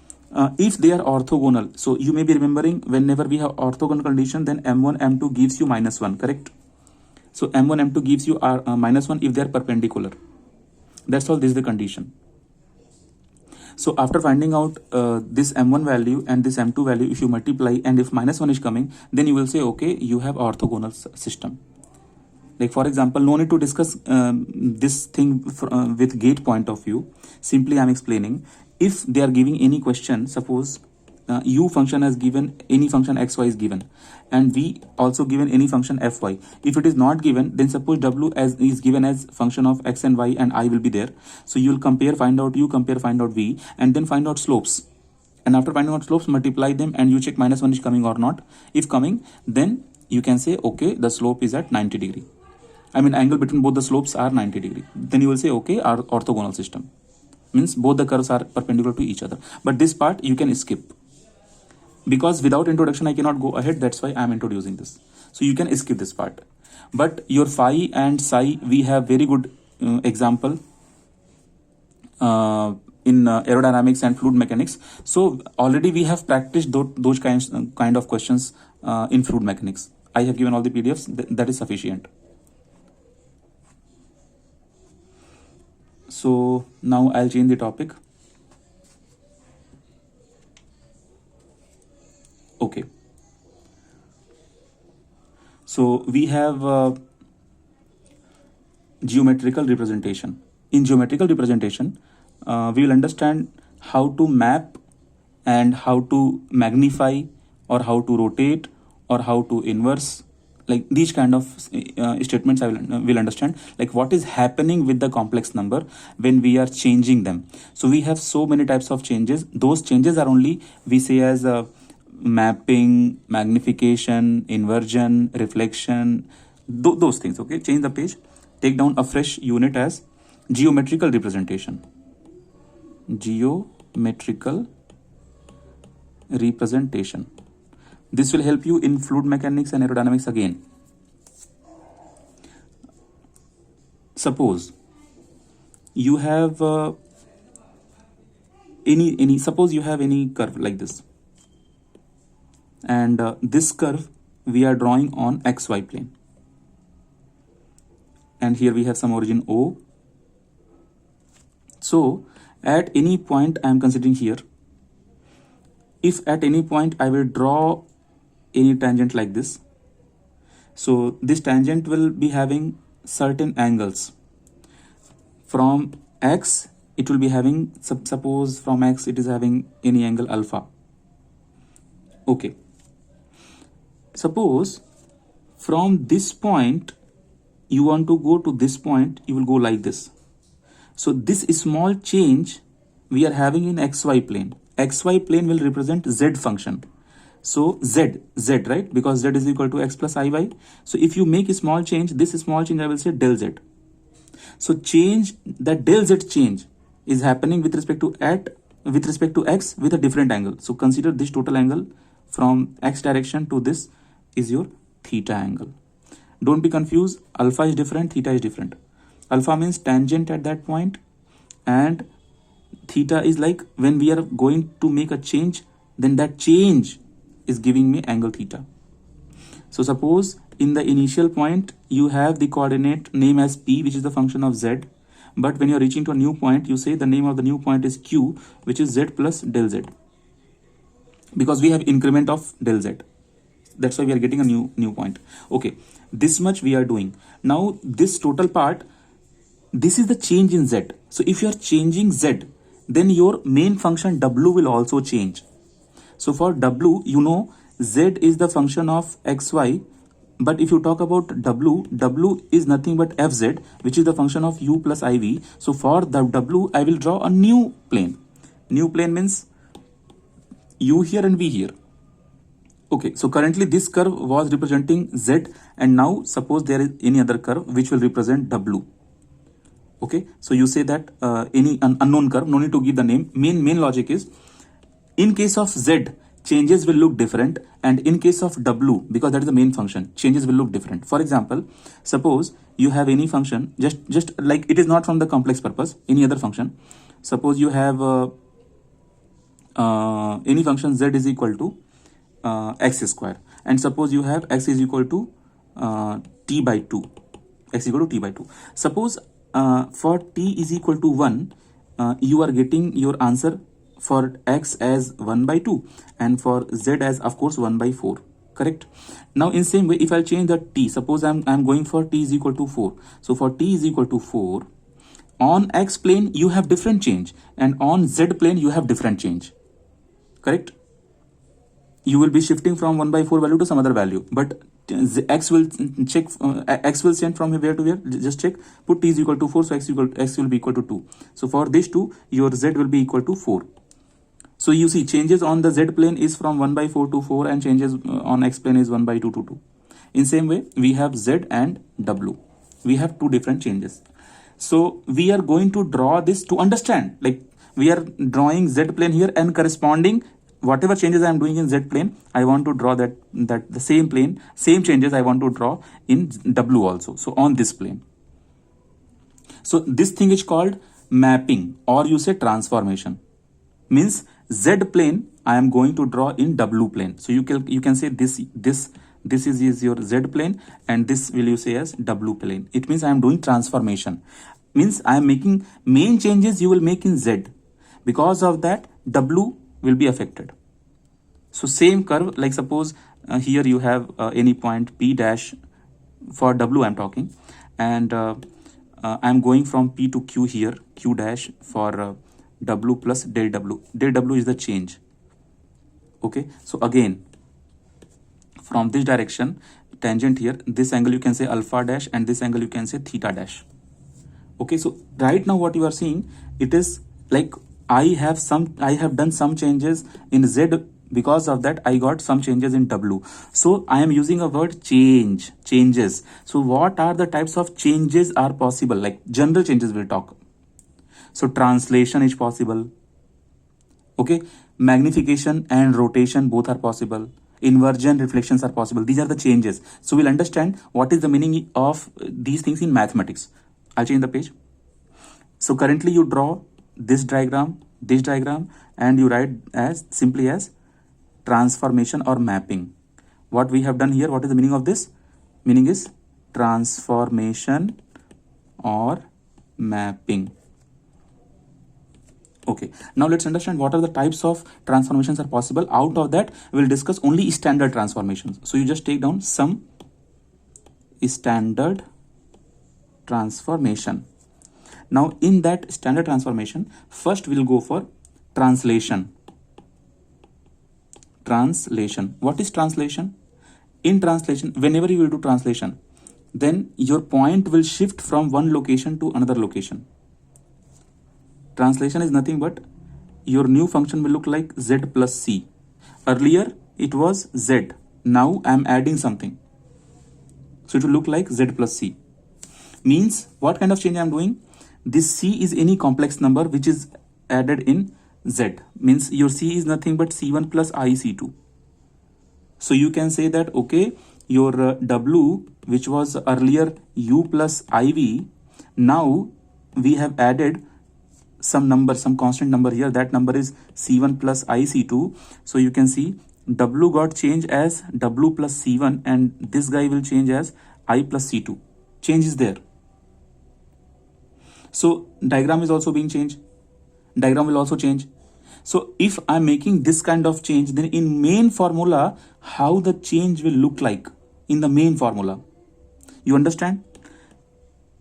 if they are orthogonal. So you may be remembering, whenever we have orthogonal condition, then m1 m2 gives you -1, correct? So m1 m2 gives you -1 if they are perpendicular. That's all. This is the condition. So after finding out this m1 value and this m2 value, if you multiply and if -1 is coming, then you will say, okay, you have orthogonal system. Like for example, no need to discuss this thing with gate point of view. Simply I'm explaining. If they are giving any question, suppose u function has given, any function xy is given, and v also given any function fy. If it is not given, then suppose w is given as function of x and y, and I will be there. So you will compare, find out u, compare, find out v, and then find out slopes. And after finding out slopes, multiply them and you check -1 is coming or not. If coming, then you can say, okay, the slope is at 90 degree. I mean, angle between both the slopes are 90 degree. Then you will say, okay, our orthogonal system. Means both the curves are perpendicular to each other. But this part you can skip, because without introduction I cannot go ahead. That's why I am introducing this. So you can skip this part. But your phi and psi, we have very good example in aerodynamics and fluid mechanics. So already we have practiced those kind of questions in fluid mechanics. I have given all the PDFs. That is sufficient. So now I'll change the topic. Okay. So we have geometrical representation. In geometrical representation, we will understand how to map and how to magnify, or how to rotate, or how to inverse. Like these kind of statements I will understand, like what is happening with the complex number when we are changing them. So we have so many types of changes. Those changes are only, we say, as mapping, magnification, inversion, reflection, those things. Okay, change the page, take down a fresh unit as geometrical representation. Geometrical representation. This will help you in fluid mechanics and aerodynamics again. Suppose you have suppose you have any curve like this, and this curve we are drawing on xy plane, and here we have some origin O. So at any point I am considering here, if at any point I will draw any tangent like this, so this tangent will be having certain angles. From x it will be having, suppose from x it is having any angle alpha. Okay, suppose from this point you want to go to this point, you will go like this. So this small change we are having in xy plane. Xy plane will represent z function. So z, right? Because z is equal to x plus iy. So if you make a small change, this small change I will say del z. So change, that del z change is happening with respect to x with a different angle. So consider this total angle from x direction to this is your theta angle. Don't be confused, alpha is different, theta is different. Alpha means tangent at that point, and theta is like when we are going to make a change, then that change is giving me angle theta. So suppose in the initial point you have the coordinate name as p, which is the function of z, but when you are reaching to a new point, you say the name of the new point is q, which is z plus del z, because we have increment of del z. That's why we are getting a new point. Okay, this much we are doing. Now this total part, this is the change in z. So if you are changing z, then your main function w will also change. So for w, you know z is the function of xy, but if you talk about w is nothing but fz, which is the function of u plus iv. So for the w, I will draw a new plane. New plane means u here and v here. Okay, so currently this curve was representing z, and now suppose there is any other curve which will represent w. Okay, so you say that any unknown curve, no need to give the name. Main logic is, in case of z, changes will look different, and in case of w, because that is the main function, changes will look different. For example, suppose you have any function, just like it is not from the complex purpose, any other function. Suppose you have any function z is equal to x square, and suppose you have x is equal to t by 2. X equal to t by 2. Suppose for t is equal to 1, you are getting your answer for x as 1 by 2 and for z as, of course, 1 by 4. Correct? Now in same way, if I change the t, suppose I'm going for t is equal to 4. So for t is equal to 4, on x plane you have different change, and on z plane you have different change. Correct? You will be shifting from 1 by 4 value to some other value, but x will check, x will send from where to where, just check, put t is equal to 4, so x will be equal to 2. So for this 2, your z will be equal to 4. So you see, changes on the z plane is from 1 by 4 to 4, and changes on x plane is 1 by 2 to 2. In same way, we have z and w. We have two different changes. So we are going to draw this to understand, like we are drawing z plane here, and corresponding whatever changes I am doing in z plane, I want to draw that the same plane, same changes I want to draw in w also. So on this plane. So this thing is called mapping, or you say transformation. Means z plane I am going to draw in w plane. So you can say this is your z plane, and this will you say as w plane. It means I am doing transformation. Means I am making main changes you will make in z. Because of that, w will be affected. So same curve, like suppose here you have any point p dash, for w I am talking, and I am going from p to q here, q dash for w plus del w. Del w is the change. Okay, so again from this direction, tangent here, this angle you can say alpha dash, and this angle you can say theta dash. Okay, so right now what you are seeing, it is like I have done some changes in z Because of that, I got some changes in W. So I am using a word change, changes. So what are the types of changes are possible? Like general changes we'll talk. So translation is possible. Okay, magnification and rotation both are possible. Inversion, reflections are possible. These are the changes. So we'll understand what is the meaning of these things in mathematics. I'll change the page. So currently you draw this diagram, and you write as simply as transformation or mapping. What we have done here, what is the meaning of this? Meaning is transformation or mapping. Okay, now let's understand what are the types of transformations are possible. Out of that, we'll discuss only standard transformations. So you just take down some standard transformation. Now in that standard transformation, first we'll go for translation. Translation. What is translation? In translation, whenever you will do translation, then your point will shift from one location to another location. Translation is nothing but your new function will look like z plus c. Earlier it was z. Now I am adding something. So it will look like z plus c. Means what kind of change I am doing? This c is any complex number which is added in z. Means your c is nothing but c1 plus I c2. So you can say that, okay, your w, which was earlier u plus iv, now we have added some number, some constant number here. That number is c1 plus I c2. So you can see w got changed as w plus c1, and this guy will change as I plus c2. Change is there. So diagram is also being changed. Diagram will also change. So if I'm making this kind of change, then in main formula, how the change will look like in the main formula. You understand?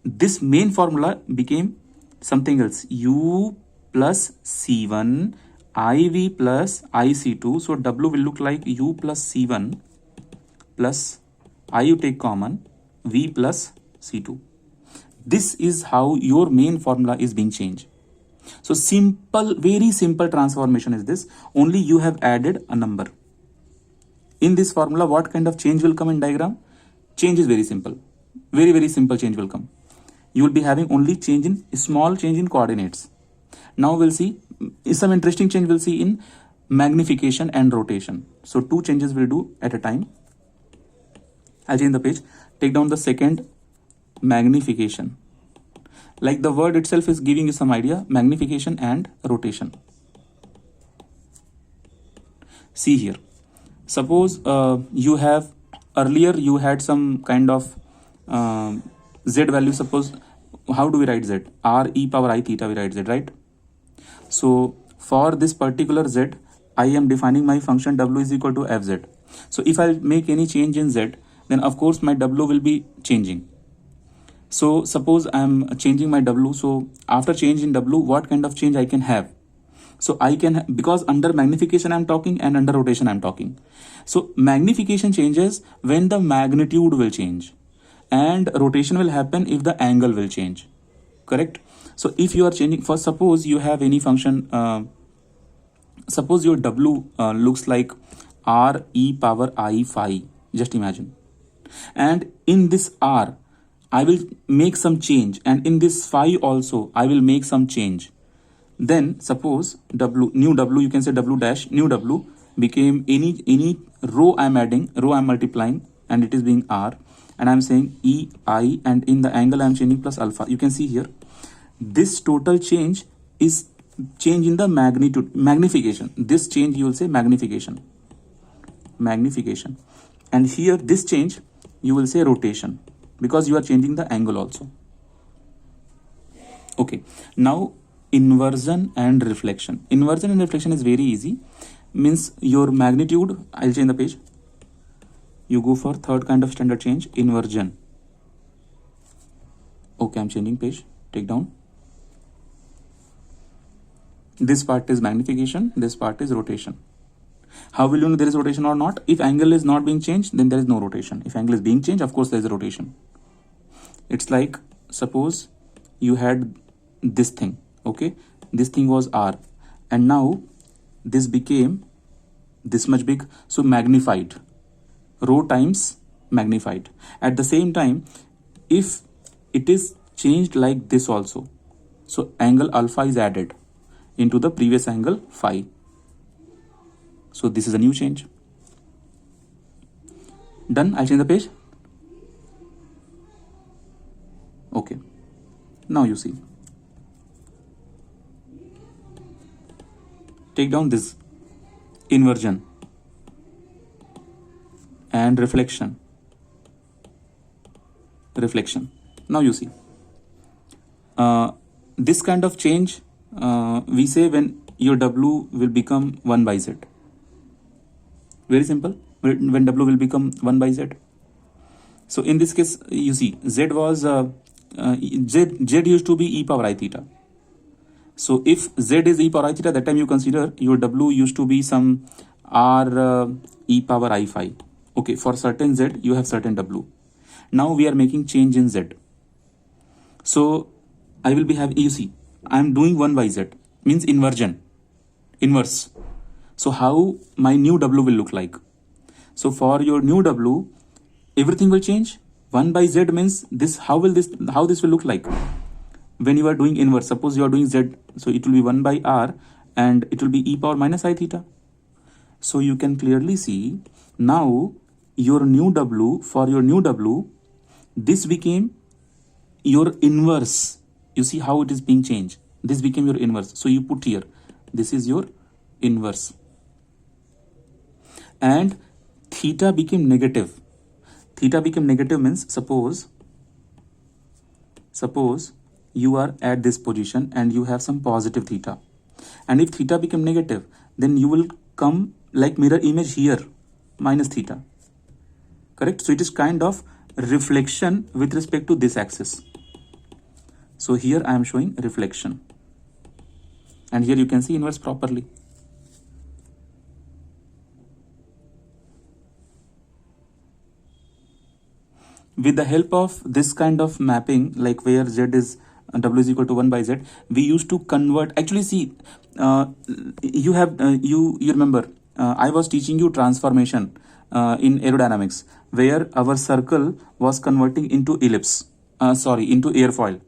This main formula became something else. U plus C1, IV plus IC2. So W will look like U plus C1 plus I you take common, V plus C2. This is how your main formula is being changed. So simple, very simple transformation is this. Only you have added a number. In this formula, what kind of change will come in diagram? Change is very simple. Very, very simple change will come. You will be having only change in small change in coordinates. Now we'll see some interesting change we'll see in magnification and rotation. So two changes we'll do at a time. I'll change the page. Take down the second, magnification. Like the word itself is giving you some idea, magnification and rotation. See here. Suppose you have, earlier you had some kind of z value. Suppose, how do we write z? R e power I theta we write z, right? So for this particular z, I am defining my function w is equal to fz. So if I make any change in z, then of course my w will be changing. So suppose I am changing my w. So after change in w, what kind of change I can have? So I can, because under magnification I am talking and under rotation I am talking. So magnification changes when the magnitude will change, and rotation will happen if the angle will change. Correct? So if you are changing, first suppose you have any function, suppose your w looks like r e power I phi. Just imagine. And in this r, I will make some change, and in this phi also I will make some change. Then suppose w, new w, you can say w dash, new w became any row I am adding, row I am multiplying, and it is being r, and I am saying e I, and in the angle I am changing plus alpha. You can see here, this total change is change in the magnitude, magnification. This change you will say magnification, magnification, and here this change you will say rotation, because you are changing the angle also. Okay, now inversion and reflection. Inversion and reflection is very easy. Means your magnitude, I'll change the page. You go for third kind of standard change, inversion. Okay, I'm changing page. Take down. This part is magnification, this part is rotation. How will you know there is rotation or not? If angle is not being changed, then there is no rotation. If angle is being changed, of course there is a rotation. It's like, suppose you had this thing, okay? This thing was r, and now this became this much big, so magnified, rho times magnified. At the same time, if it is changed like this also, so angle alpha is added into the previous angle phi. So this is a new change. Done. I'll change the page. Okay. Now you see. Take down this inversion and reflection. Now you see. This kind of change we say when your W will become 1 by Z. Very simple. When W will become 1 by Z. So in this case, you see, Z was Z used to be e power I theta. So if Z is e power I theta, that time you consider your W used to be some R e power I phi. Okay, for certain Z, you have certain W. Now we are making change in Z. So I will be having, you see, I am doing 1 by Z, means inverse. So how my new W will look like? So for your new W, everything will change. 1 by Z means this, how this will look like? When you are doing inverse, suppose you are doing Z, so it will be 1 by R and it will be e power minus I theta. So you can clearly see now your new W, for your new W, this became your inverse. You see how it is being changed. This became your inverse. So you put here, this is your inverse. And theta became negative. Theta became negative means suppose you are at this position and you have some positive theta. And if theta become negative, then you will come like mirror image here, minus theta. Correct? So it is kind of reflection with respect to this axis. So here I am showing reflection. And here you can see inverse properly. With the help of this kind of mapping, like where Z is W is equal to 1 by Z, we used to convert. Actually, see, you remember, I was teaching you transformation in aerodynamics, where our circle was converting into ellipse. Into airfoil.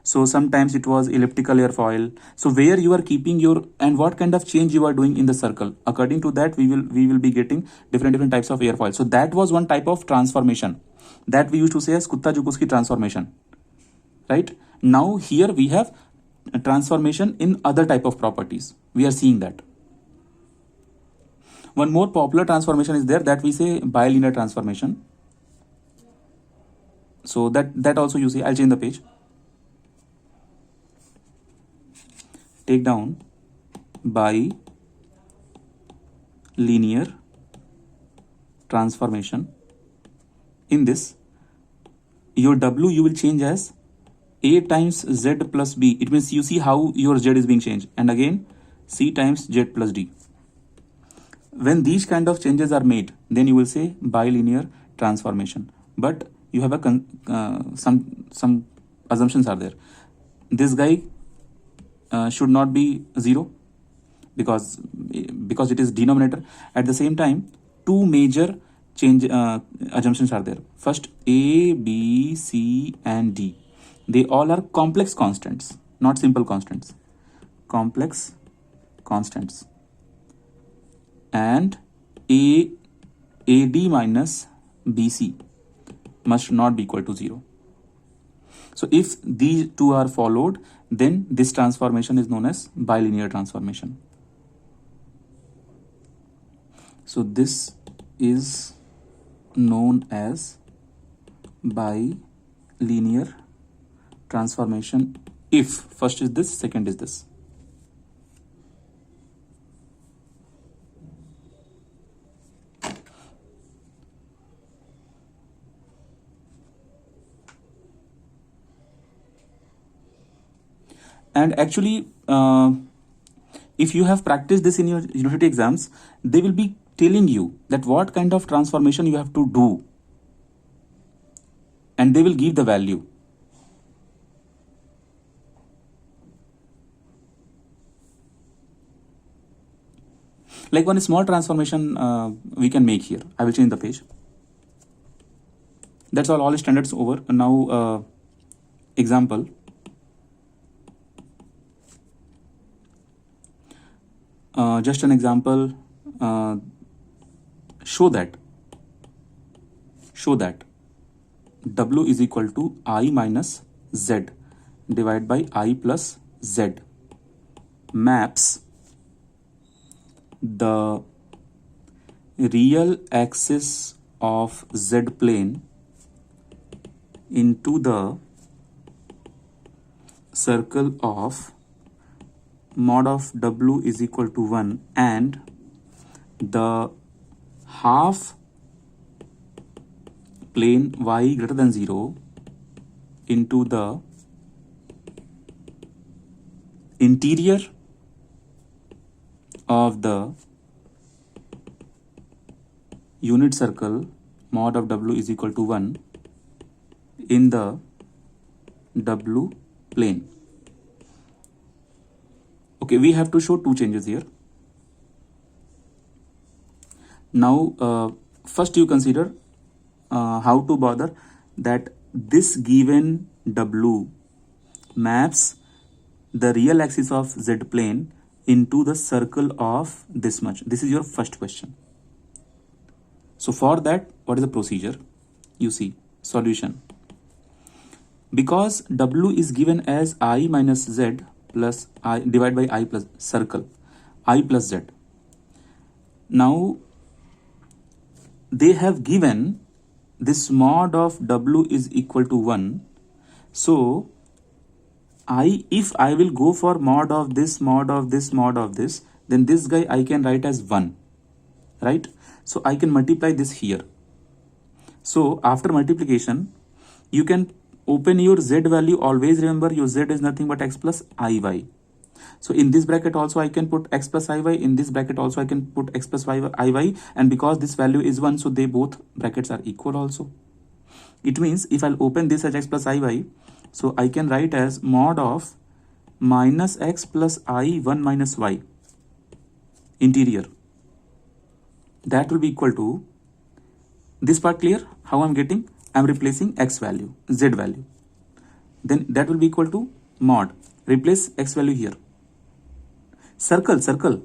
So sometimes it was elliptical airfoil. So where you are keeping your, and what kind of change you are doing in the circle, according to that we will be getting different types of airfoil. So that was one type of transformation that we used to say as Kutta-Joukowski transformation, right? Now here we have a transformation in other type of properties. We are seeing that. One more popular transformation is there that we say bilinear transformation. So that also you see. I'll change the page. Take down bilinear transformation. In this, your W you will change as A times Z plus B. It means you see how your Z is being changed. And again, C times Z plus D. When these kind of changes are made, then you will say bilinear transformation. But you have a some assumptions are there. This guy should not be 0 because it is denominator. At the same time, two major change assumptions are there. First, A, B, C and D. They all are complex constants, not simple constants. Complex constants. And AD minus BC must not be equal to 0. So if these two are followed, then this transformation is known as bilinear transformation. So this is known as bilinear transformation if first is this, second is this. And actually, if you have practiced this in your university exams, they will be telling you that what kind of transformation you have to do, and they will give the value. Like one small transformation we can make here. I will change the page. That's all standards over. Now example. Just an example. Show that W is equal to I minus Z divided by I plus Z maps the real axis of Z plane into the circle of mod of W is equal to 1 and the half plane y greater than 0 into the interior of the unit circle mod of W is equal to 1 in the W plane. Okay, we have to show two changes here. Now first you consider how to bother that this given W maps the real axis of Z plane into the circle of this much. This is your first question. So for that, what is the procedure? You see, solution. Because W is given as I minus Z plus I divided by I plus circle, I plus Z. Now they have given this mod of W is equal to 1. So if I will go for mod of this, mod of this, mod of this, then this guy I can write as 1, right? So I can multiply this here. So after multiplication, you can open your Z value. Always remember your Z is nothing but x plus iy. So in this bracket also I can put x plus iy. In this bracket also I can put x plus iy. And because this value is 1, so they both brackets are equal also. It means if I'll open this as x plus iy, so I can write as mod of minus x plus I 1 minus y interior. That will be equal to, this part clear? How I'm getting? I'm replacing x value, z value. Then that will be equal to mod. Replace x value here. Circle.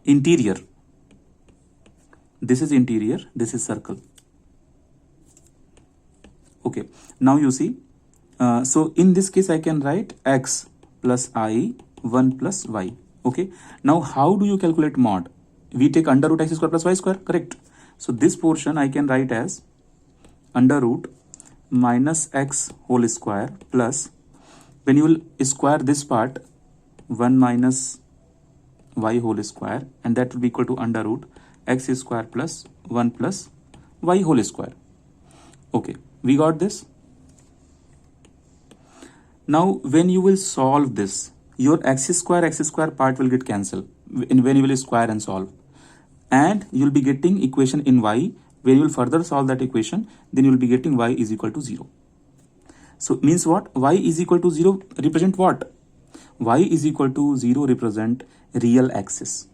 Interior. This is interior, this is circle. Okay, now you see, so in this case I can write x plus I 1 plus y. Okay, now how do you calculate mod? We take under root x square plus y square, correct? So this portion I can write as under root minus x whole square plus, when you will square this part, 1 minus y whole square, and that will be equal to under root x square plus 1 plus y whole square. Okay, we got this. Now when you will solve this, your x square part will get cancelled when you will square and solve, and you will be getting equation in y. When you will further solve that equation, then you will be getting y is equal to 0. So means what? Y is equal to 0 represent what? Y is equal to 0 represent real axis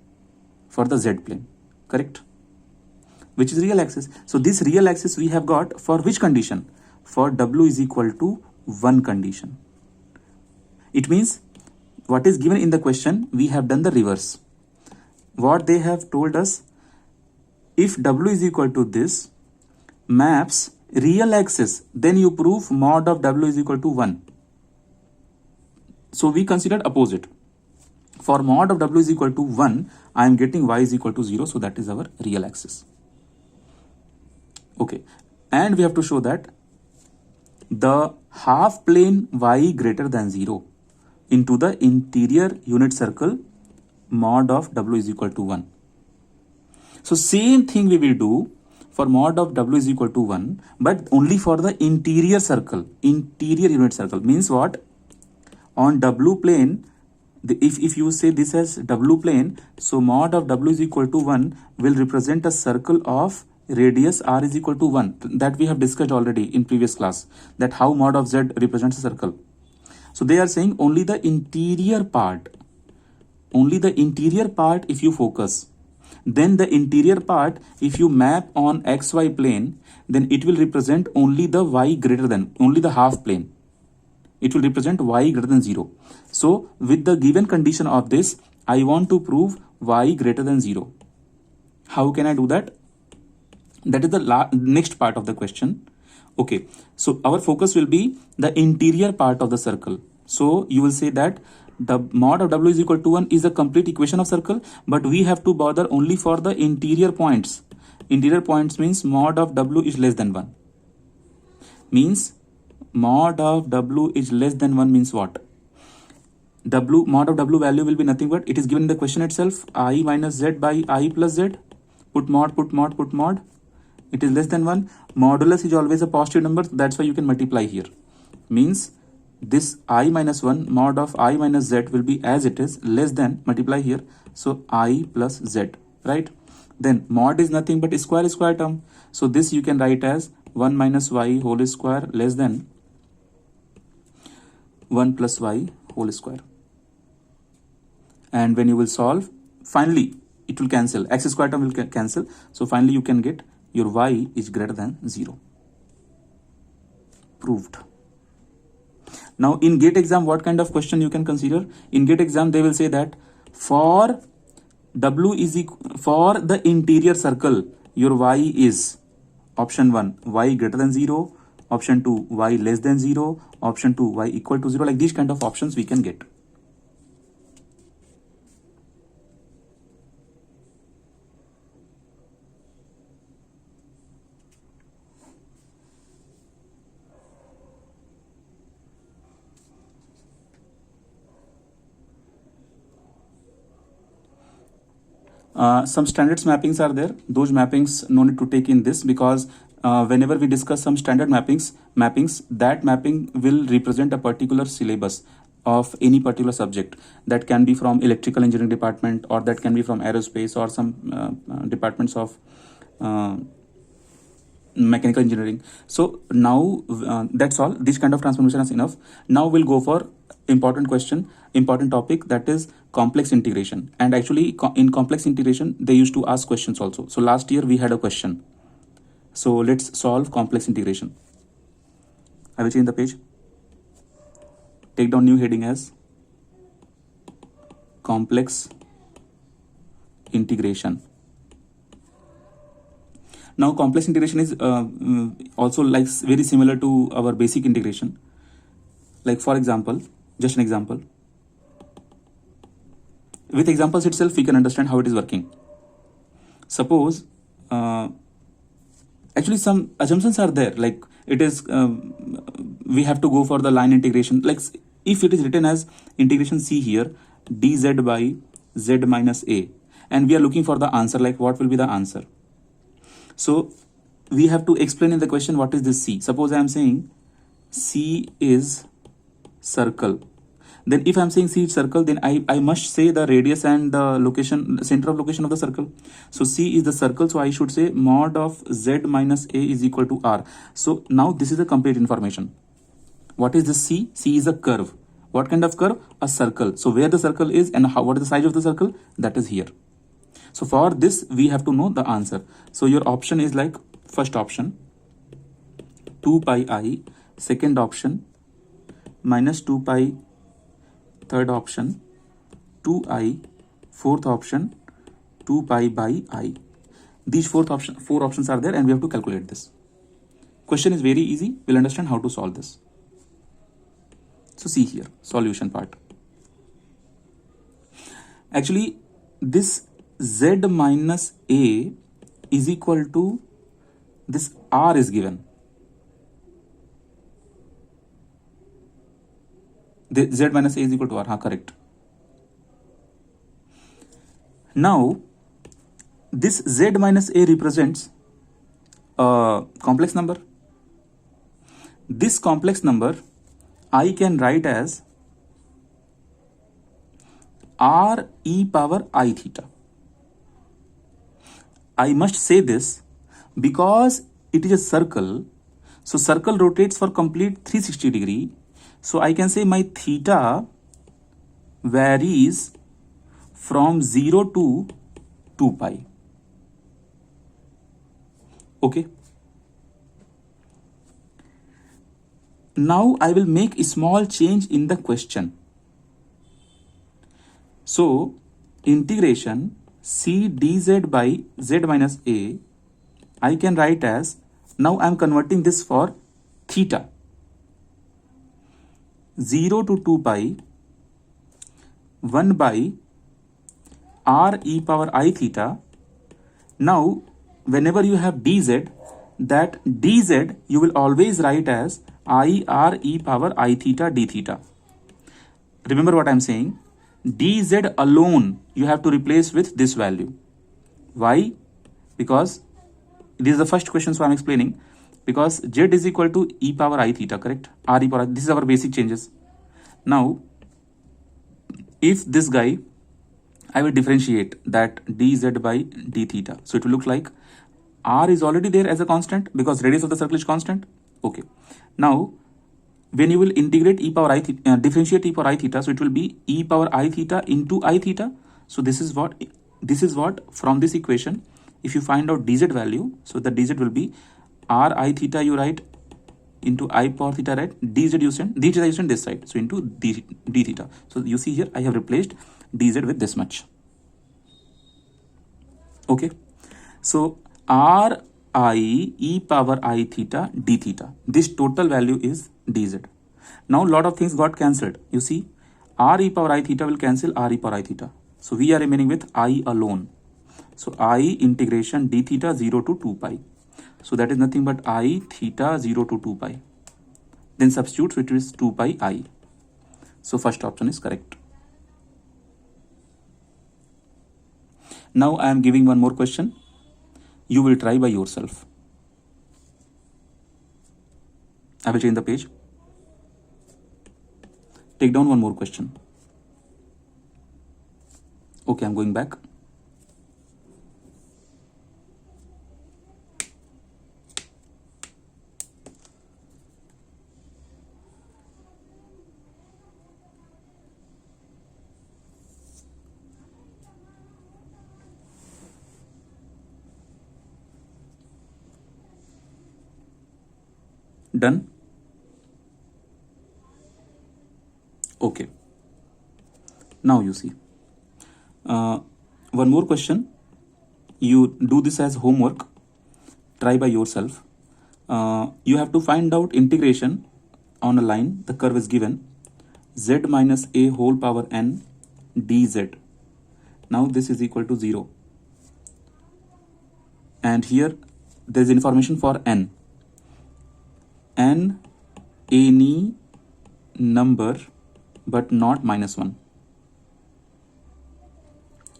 for the Z plane, correct? Which is real axis. So this real axis we have got for which condition? For W is equal to 1 condition. It means what is given in the question, we have done the reverse. What they have told us, if W is equal to this, maps real axis, then you prove mod of W is equal to 1. So we considered opposite. For mod of W is equal to 1, I am getting y is equal to 0. So that is our real axis. Okay. And we have to show that the half plane y greater than 0 into the interior unit circle mod of W is equal to 1. So same thing we will do for mod of W is equal to 1, but only for the interior circle, interior unit circle. Means what? On W plane, if you say this as W plane, so mod of W is equal to 1 will represent a circle of radius r is equal to 1. That we have discussed already in previous class, that how mod of Z represents a circle. So they are saying only the interior part if you focus, then the interior part if you map on xy plane, then it will represent only the y greater than, only the half plane. It will represent y greater than 0. So with the given condition of this, I want to prove y greater than 0. How can I do that? That is the next part of the question. Okay, so our focus will be the interior part of the circle. So you will say that the mod of w is equal to 1 is a complete equation of circle, but we have to bother only for the interior points. Interior points means mod of w is less than 1. Means mod of w is less than 1 means what? Mod of w value will be nothing but, it is given in the question itself, I minus z by I plus z. Put mod. It is less than 1. Modulus is always a positive number, that's why you can multiply here. Means this I minus 1 mod of I minus z will be as it is, less than, multiply here, so I plus z, right? Then mod is nothing but square term, so this you can write as 1 minus y whole square less than 1 plus y whole square. And when you will solve, finally it will cancel, x square term will cancel, so finally you can get your y is greater than 0. Proved. Now in GATE exam, what kind of question you can consider? In GATE exam, they will say that for w is equal, for the interior circle, your y is option 1 y greater than 0, option 2 y less than 0, option 2 y equal to 0. Like these kind of options we can get. Some standards mappings are there. Those mappings no need to take in this, because whenever we discuss some standard mappings, that mapping will represent a particular syllabus of any particular subject. That can be from electrical engineering department, or that can be from aerospace, or some departments of mechanical engineering. So now that's all. This kind of transformation is enough. Now we'll go for important question, important topic, that is complex integration. And actually in complex integration they used to ask questions also. So last year we had a question. So let's solve complex integration. I will change the page. Take down new heading as complex integration. Now complex integration is also like very similar to our basic integration. Like for example, just an example. With examples itself we can understand how it is working. Suppose actually some assumptions are there, like it is we have to go for the line integration. Like if it is written as integration C here, dz by z minus a, and we are looking for the answer, like what will be the answer. So we have to explain in the question what is this C. Suppose I am saying C is circle. Then if I am saying C is circle, then I must say the radius and the location, center of location of the circle. So C is the circle, so I should say mod of z minus a is equal to r. So now this is the complete information. What is this C? C is a curve. What kind of curve? A circle. So where the circle is and what is the size of the circle? That is here. So for this we have to know the answer. So your option is like first option 2 pi I, second option minus 2 pi, third option 2i, fourth option 2 pi by I. These four options are there, and we have to calculate this. Question is very easy. We'll understand how to solve this. So see here, solution part. Actually this z minus a is equal to this r is given. The z minus a is equal to r, correct. Now this z minus a represents a complex number. This complex number I can write as r e power I theta. I must say this because it is a circle. So circle rotates for complete 360 degree. So I can say my theta varies from 0 to 2 pi. Okay. Now I will make a small change in the question. So integration c dz by z minus a, I can write as, now I am converting this for theta, 0 to 2 pi 1 by r e power I theta. Now whenever you have dz, that dz you will always write as I r e power I theta d theta. Remember what I am saying, dz alone you have to replace with this value. Why? Because this is the first question, so I am explaining. Because z is equal to e power I theta, correct? R e power I, this is our basic changes. Now if this guy, I will differentiate that dz by d theta. So it will look like r is already there as a constant because radius of the circle is constant. Okay. Now when you will integrate e power I theta, differentiate e power I theta, so it will be e power I theta into I theta. So this is what from this equation, if you find out dz value, so the dz will be r I theta you write into I power theta, right? dz you send, d theta you send this side, so into d theta. So you see here I have replaced dz with this much. Okay. So r I e power I theta d theta, this total value is dz. Now lot of things got cancelled. You see r e power I theta will cancel r e power I theta. So we are remaining with I alone. So I integration d theta 0 to 2 pi. So that is nothing but I theta 0 to 2 pi. Then substitute, so it is 2 pi I. So first option is correct. Now I am giving one more question. You will try by yourself. I will change the page. Take down one more question. Okay, I'm going back. Done? Okay. Now you see. One more question. You do this as homework. Try by yourself. You have to find out integration on a line. The curve is given. Z minus a whole power n dz. Now this is equal to 0. And here there is information for n. N any number but not minus 1.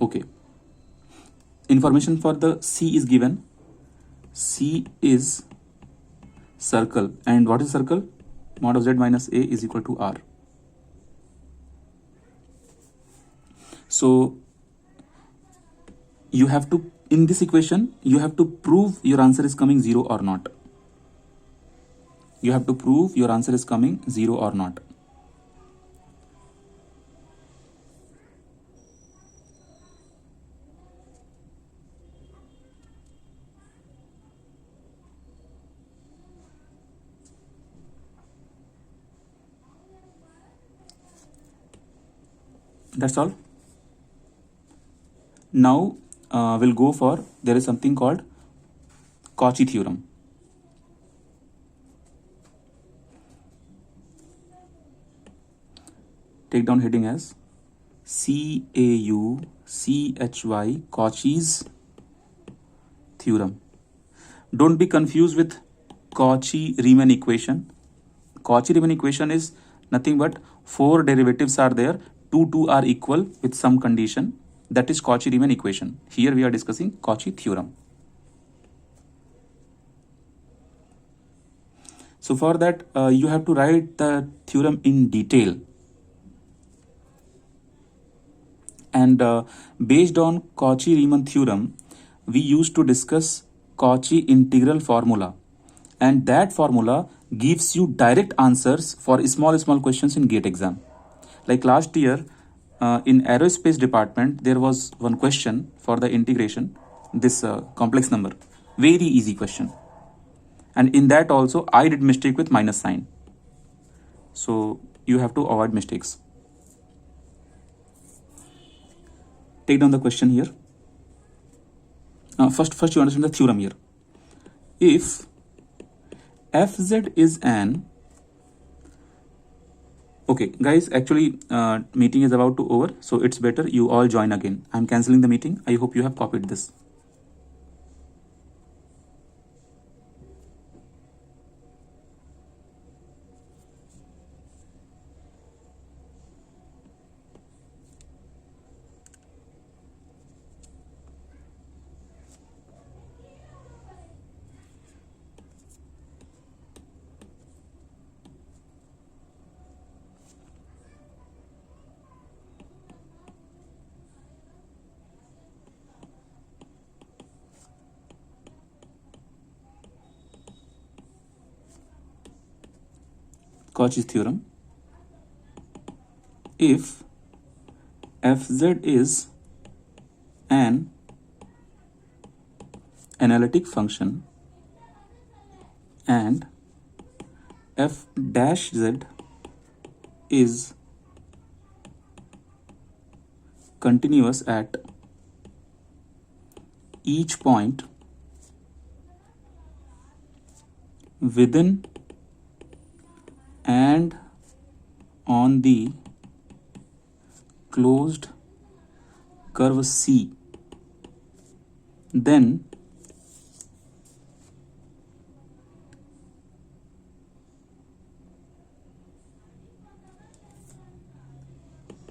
Okay. Information for the C is given. C is circle. And what is circle? Mod of z minus a is equal to r. So you have to, in this equation, you have to prove your answer is coming 0 or not. You have to prove your answer is coming 0 or not. That's all. Now we'll go for, there is something called Cauchy theorem. Take down heading as CAUCHY, Cauchy's theorem. Don't be confused with Cauchy-Riemann equation. Cauchy-Riemann equation is nothing but 4 derivatives are there, 2 are equal with some condition. That is Cauchy-Riemann equation. Here we are discussing Cauchy theorem. So for that you have to write the theorem in detail. And based on Cauchy-Riemann theorem, we used to discuss Cauchy integral formula. and that formula gives you direct answers for small questions in GATE exam. Like last year in aerospace department, there was one question for the integration, this complex number, very easy question, and in that also I did mistake with minus sign. So you have to avoid mistakes. Take down the question here. First you understand the theorem here. If fz is an, okay guys, actually meeting is about to over, so it's better you all join again. I'm canceling the meeting. I hope you have copied this. Cauchy's theorem. If fz is an analytic function and f dash z is continuous at each point within and on the closed curve C, then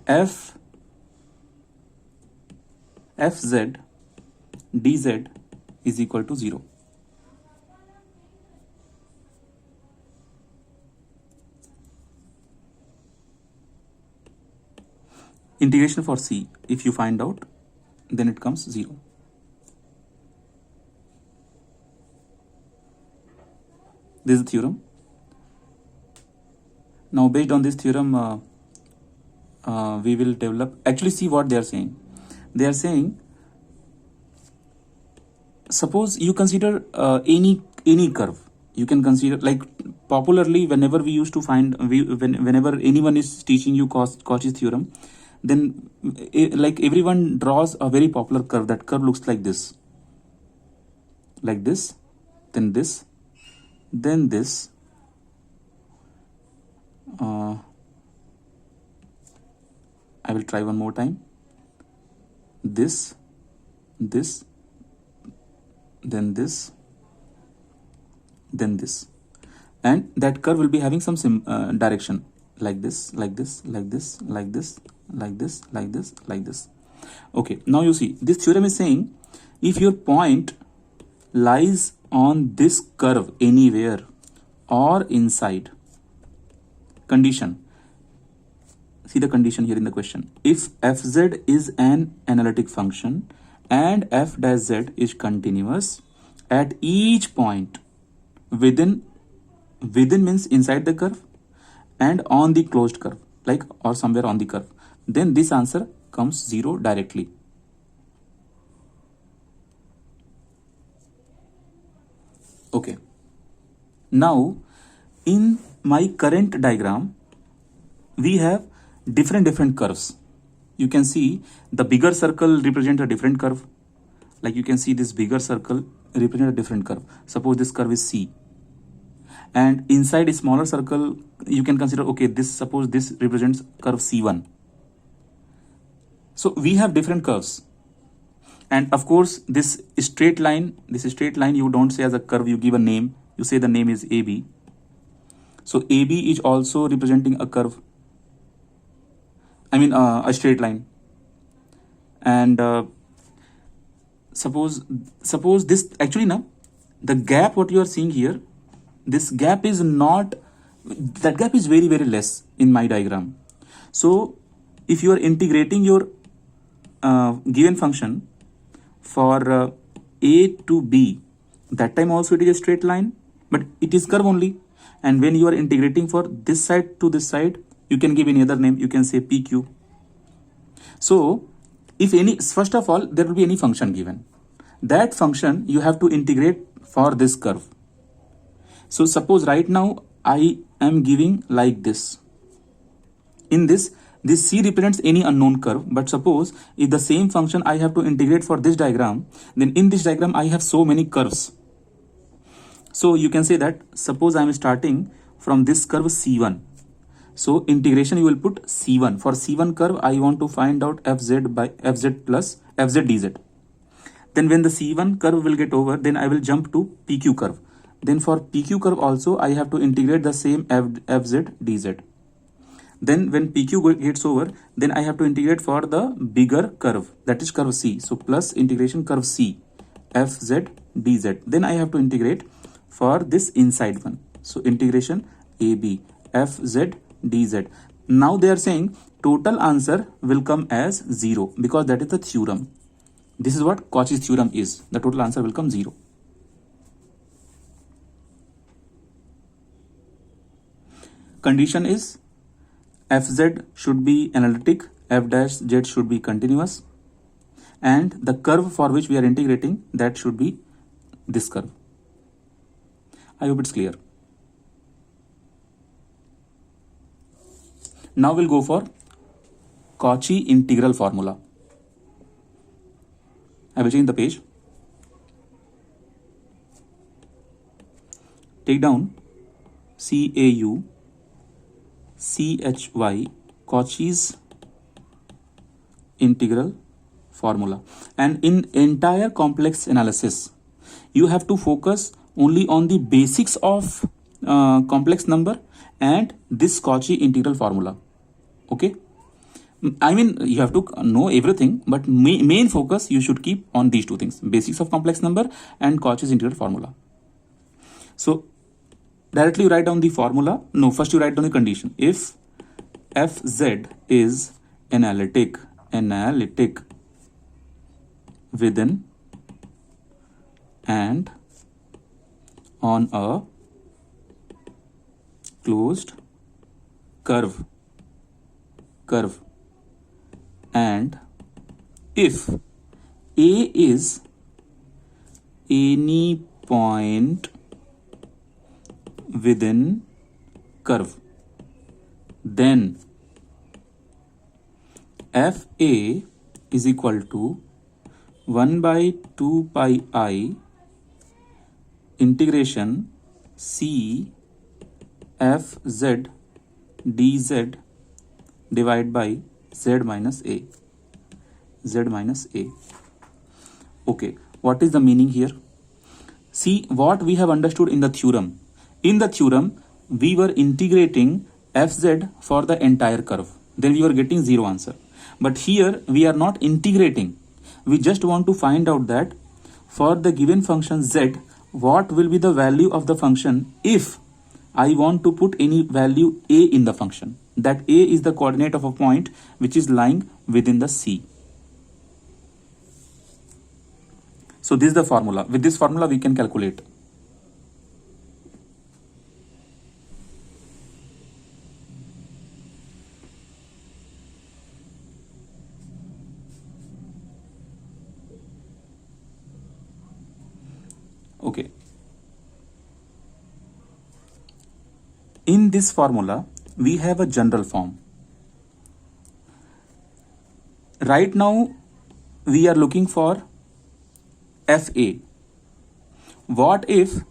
fz dz is equal to 0. Integration for C, if you find out, then it comes 0. This is the theorem. Now based on this theorem we will develop, actually see what they are saying. They are saying, suppose you consider any curve. You can consider, like popularly whenever we used to find, whenever anyone is teaching you Cauchy's theorem, then like everyone draws a very popular curve. That curve looks like this, then this, then this. I will try one more time. This, then this, then this, and that curve will be having some direction, like this, like this, like this, like this, like this, like this, like this. Okay, now you see this theorem is saying, if your point lies on this curve anywhere or inside, condition, see the condition here in the question. If fz is an analytic function and f dash z is continuous at each point within means inside the curve and on the closed curve, like or somewhere on the curve, then this answer comes 0 directly. Okay, now in my current diagram we have different curves. You can see the bigger circle represent a different curve. Like you can see this bigger circle represent a different curve. Suppose this curve is C, and inside a smaller circle you can consider, okay, this, suppose this represents curve C1. So we have different curves, and of course this straight line you don't say as a curve, you give a name, you say the name is AB. So AB is also representing a curve, I mean a straight line. And suppose this, actually now the gap what you are seeing here, this gap is not, that gap is very less in my diagram. So if you are integrating your given function for A to B, that time also it is a straight line, but it is curve only. And when you are integrating for this side to this side, you can give any other name. You can say PQ. So if any, first of all, there will be any function given. That function you have to integrate for this curve. So suppose right now I am giving like this. In this C represents any unknown curve. But suppose if the same function I have to integrate for this diagram, then in this diagram I have so many curves. So you can say that suppose I am starting from this curve C1. So integration you will put C1. For C1 curve I want to find out Fz by Fz plus Fz dz. Then when the C1 curve will get over, then I will jump to PQ curve. Then for PQ curve also I have to integrate the same Fz dz. Then when PQ gets over, then I have to integrate for the bigger curve, that is curve C. So plus integration curve C, Fz dz. Then I have to integrate for this inside one. So integration AB, Fz dz. Now they are saying total answer will come as 0 because that is the theorem. This is what Cauchy's theorem is. The total answer will come 0. Condition is Fz should be analytic, F dash z should be continuous, and the curve for which we are integrating, that should be this curve. I hope it's clear. Now we'll go for Cauchy integral formula. I will change the page. Take down CAU CHY, Cauchy's integral formula. And in entire complex analysis, you have to focus only on the basics of complex number and this Cauchy integral formula. Okay, I mean you have to know everything, but main focus you should keep on these two things: basics of complex number and Cauchy's integral formula. So directly you write down the formula. No, first you write down the condition. If Fz is analytic within and on a closed curve, and if A is any point within curve, then Fa is equal to 1 by 2 pi I integration C Fz dz divided by z minus a. Okay, what is the meaning here? See what we have understood in the theorem. In the theorem, we were integrating Fz for the entire curve. Then we were getting 0 answer. But here we are not integrating. We just want to find out that for the given function z, what will be the value of the function if I want to put any value a in the function. That a is the coordinate of a point which is lying within the C. So this is the formula. With this formula we can calculate. Okay. In this formula, we have a general form. Right now, we are looking for Fa. What if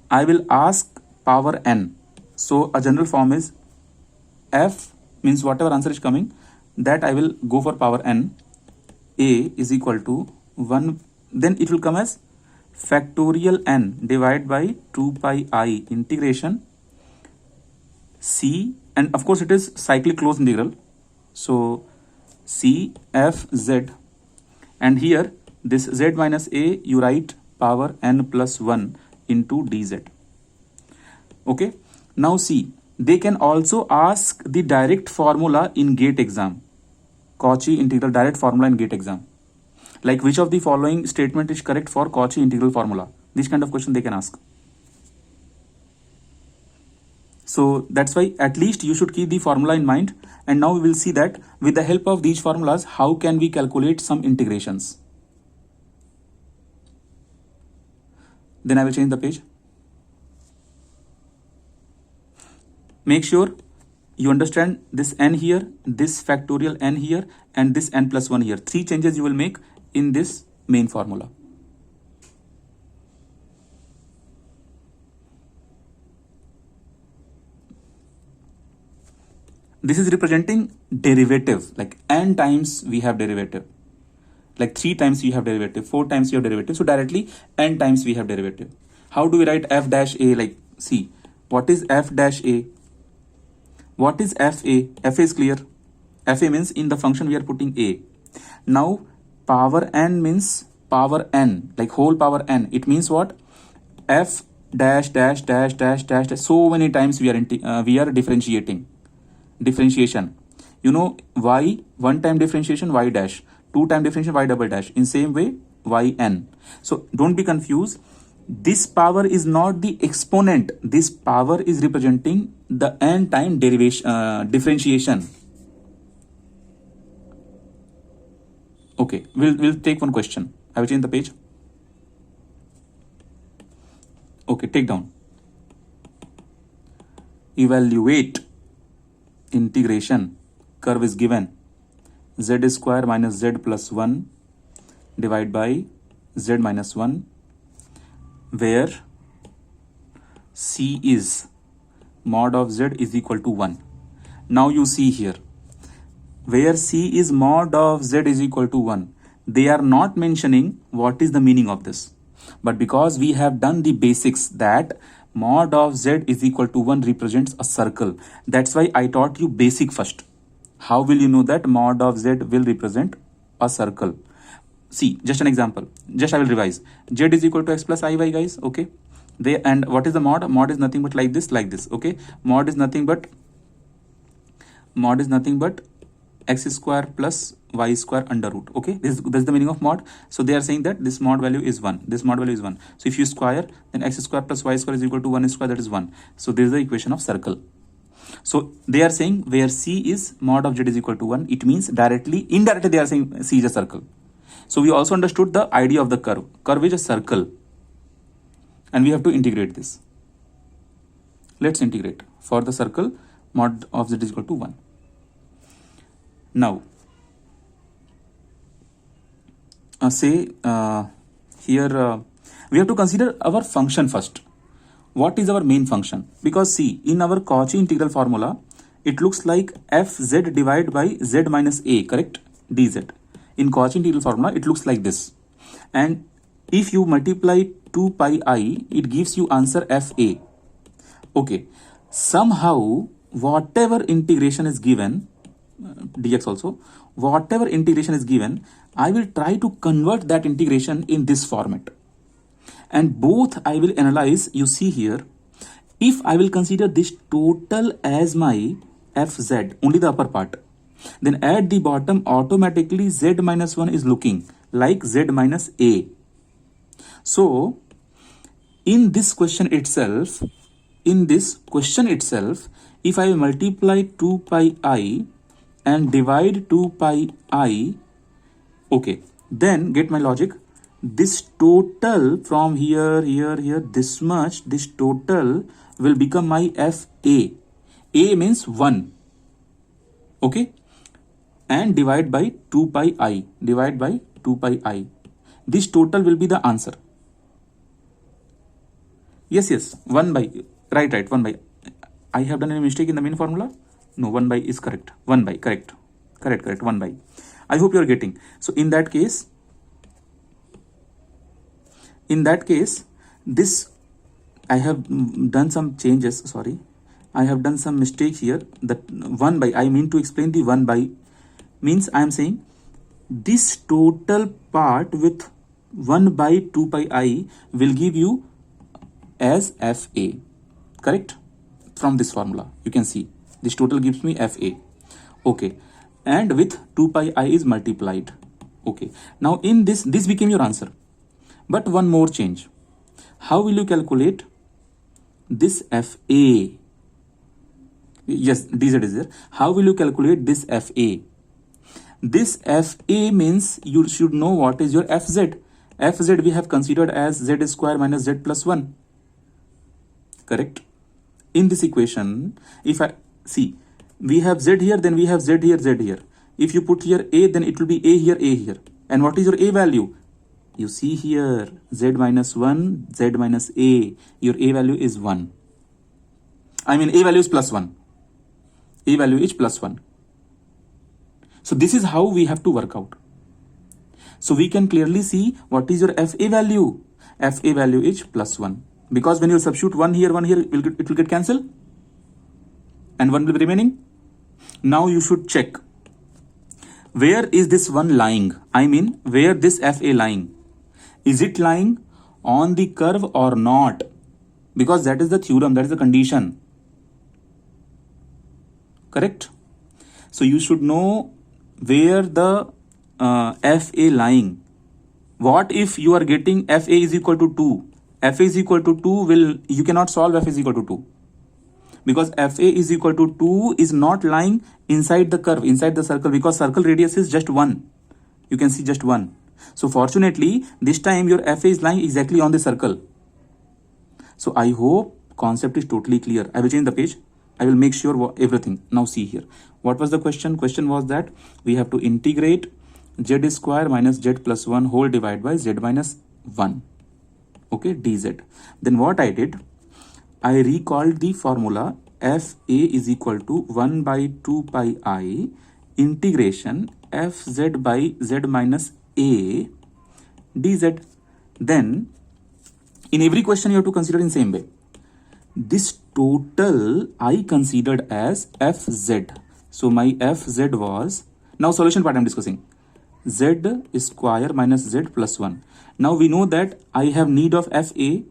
I will ask power n? So a general form is F means whatever answer is coming, that I will go for power n. A is equal to 1, then it will come as factorial n divided by 2 pi I integration C, and of course it is cyclic closed integral. So C F Z, and here this z minus a you write power n plus 1 into dz. Okay, now see, they can also ask the direct formula in GATE exam. Cauchy integral direct formula in GATE exam. Like which of the following statement is correct for Cauchy integral formula? This kind of question they can ask. So that's why at least you should keep the formula in mind. And now we will see that with the help of these formulas, how can we calculate some integrations. Then I will change the page. Make sure you understand this n here, this factorial n here, and this n plus 1 here. 3 changes you will make in this main formula. This is representing derivative, like n times we have derivative, like 3 times we have derivative, 4 times we have derivative. So directly n times we have derivative. How do we write f dash a? Like, see, what is f dash a? What is fa? Fa is clear. Fa means in the function we are putting a. Now power n means power n, like whole power n. It means what? F dash dash dash dash dash dash. So many times we are differentiating. Differentiation, you know, y, 1 time differentiation y dash, 2 time differentiation y double dash, in same way yn. So don't be confused, this power is not the exponent, this power is representing the n time differentiation. Okay, we'll take one question. I will change the page. Okay, take down. Evaluate integration. Curve is given z square minus z plus 1 divided by z minus 1, where c is mod of z is equal to 1. Now you see here, where c is mod of z is equal to 1, they are not mentioning what is the meaning of this. But because we have done the basics that mod of z is equal to 1 represents a circle, that's why I taught you basic first. How will you know that mod of z will represent a circle? See, just an example. Just I will revise. Z is equal to x plus iy, guys. Okay. And what is the mod? Mod is nothing but like this. Okay. Mod is nothing but x square plus y square under root. Okay, that's the meaning of mod. So they are saying that this mod value is 1, this mod value is 1. So if you square, then x square plus y square is equal to 1 square, that is 1. So this is the equation of circle. So they are saying where c is mod of z is equal to 1, it means indirectly they are saying c is a circle. So we also understood the idea of the curve. Curve is a circle and we have to integrate this. Let's integrate. For the circle, mod of z is equal to 1. Now here we have to consider our function first. What is our main function? Because see, in our Cauchy integral formula, it looks like fz divided by z minus a, correct? dz. In Cauchy integral formula, it looks like this. And if you multiply 2 pi I, it gives you answer fa. Okay. Somehow, whatever integration is given, dx also, whatever integration is given, I will try to convert that integration in this format. And both I will analyze, you see here, if I will consider this total as my fz, only the upper part, then at the bottom automatically z minus 1 is looking like z minus a. So in this question itself, if I multiply 2 pi I and divide 2 pi I, okay, then get my logic. This total from here, this much, this total will become my fa. A means 1. Okay. And divide by 2 pi I. This total will be the answer. Yes. 1 by. Right. 1 by. I have done any mistake in the main formula? No, 1 by is correct. 1 by, correct. 1 by. I hope you are getting. So in that case, this I have done some changes. Sorry, I have done some mistake here. That 1 by, I mean to explain the 1 by means I am saying this total part with 1 by 2 pi I will give you as fa. Correct? From this formula, you can see this total gives me fa. Okay. And with 2 pi I is multiplied. Okay. Now in this became your answer. But one more change. How will you calculate this fa? Yes, dz is there. How will you calculate this FA? This FA means you should know what is your FZ. FZ we have considered as Z square minus Z plus 1. Correct? In this equation, if I see, we have Z here, then we have Z here, Z here. If you put here A, then it will be A here, A here. And what is your A value? You see here, Z minus 1, Z minus A. Your A value is 1. I mean, A value is plus 1. A value is plus 1. So this is how we have to work out. So we can clearly see what is your FA value. FA value is plus 1. Because when you substitute 1 here, it will get cancelled. And 1 will be remaining. Now you should check. Where is this 1 lying? I mean, where this FA lying? Is it lying on the curve or not? Because that is the theorem, that is the condition. Correct? So you should know where the FA lying. What if you are getting FA is equal to 2? FA is equal to 2 you cannot solve FA is equal to 2. Because FA is equal to 2 is not lying inside the curve, inside the circle, because circle radius is just 1. You can see just 1. So fortunately, this time your FA is lying exactly on the circle. So I hope concept is totally clear. I will change the page. I will make sure everything. Now see here. What was the question? Question was that we have to integrate Z square minus Z plus 1 whole divided by Z minus 1. Okay, dz. Then what I did, I recalled the formula FA is equal to 1 by 2 pi I integration Fz by Z minus A dz. Then in every question you have to consider in same way. This total I considered as Fz. So my Fz was, now solution part I am discussing, Z square minus Z plus 1. Now we know that I have need of FA.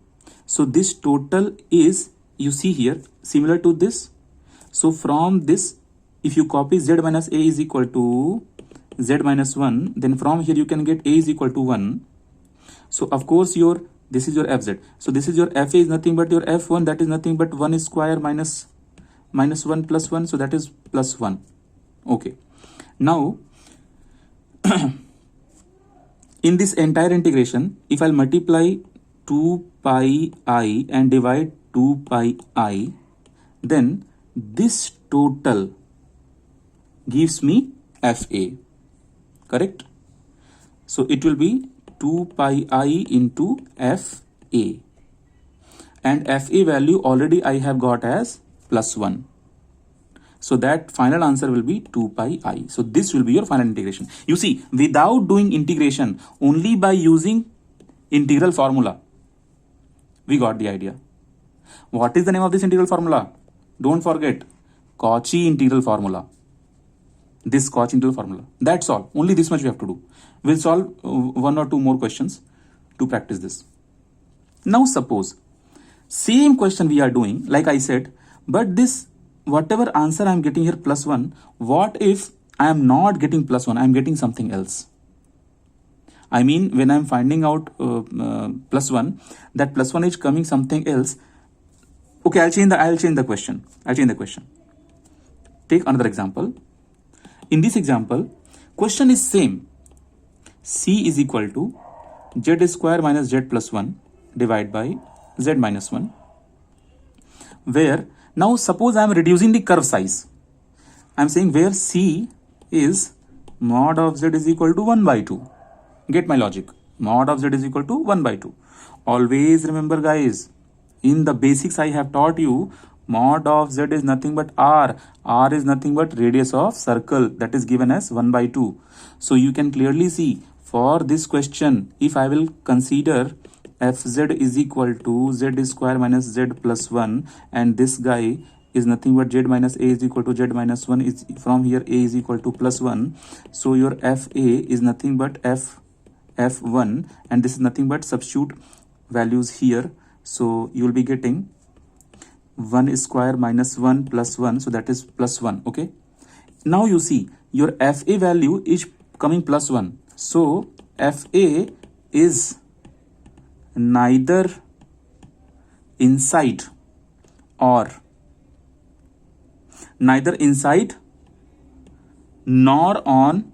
So this total is, you see here, similar to this. So from this, if you copy Z minus A is equal to Z minus 1, then from here you can get A is equal to 1. So of course this is your Fz. So this is your FA is nothing but your F1, that is nothing but 1 square minus 1 plus 1. So that is plus 1. Okay. Now, in this entire integration, if I'll multiply 2 pi I and divide 2 pi I, then this total gives me FA. Correct? So it will be 2 pi I into FA. And FA value already I have got as plus 1. So that final answer will be 2 pi I. So this will be your final integration. You see, without doing integration, only by using integral formula, we got the idea. What is the name of this integral formula? Don't forget, Cauchy integral formula. This Cauchy integral formula. That's all. Only this much we have to do. We'll solve 1 or 2 more questions to practice this. Now suppose, same question we are doing, like I said, but this whatever answer I am getting here plus 1, what if I am not getting plus 1, I am getting something else? I mean, when I am finding out plus 1, that plus 1 is coming something else. Okay, I'll change the question. Take another example. In this example, question is same. C is equal to Z square minus Z plus 1 divided by Z minus 1. Where now suppose I am reducing the curve size. I am saying where C is mod of Z is equal to 1 by 2. Get my logic. Mod of Z is equal to 1 by 2. Always remember guys, in the basics I have taught you, mod of Z is nothing but R. R is nothing but radius of circle, that is given as 1 by 2. So you can clearly see for this question, if I will consider Fz is equal to Z square minus Z plus 1, and this guy is nothing but Z minus A is equal to Z minus 1, is from here A is equal to plus 1. So your Fa is nothing but F1, and this is nothing but substitute values here. So you will be getting 1 square minus 1 plus 1, so that is plus 1. Okay, now you see your Fa value is coming plus 1. So Fa is neither inside or neither inside nor on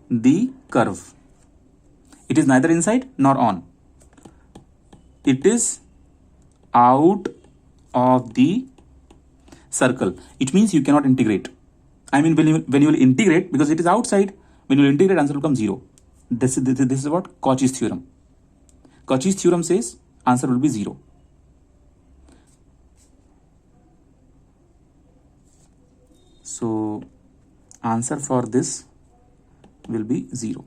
the curve. It is neither inside nor on. It is out of the circle. It means you cannot integrate. I mean, when you will integrate, because it is outside, when you will integrate, answer will come 0. This is what Cauchy's theorem. Cauchy's theorem says answer will be 0. So answer for this will be 0.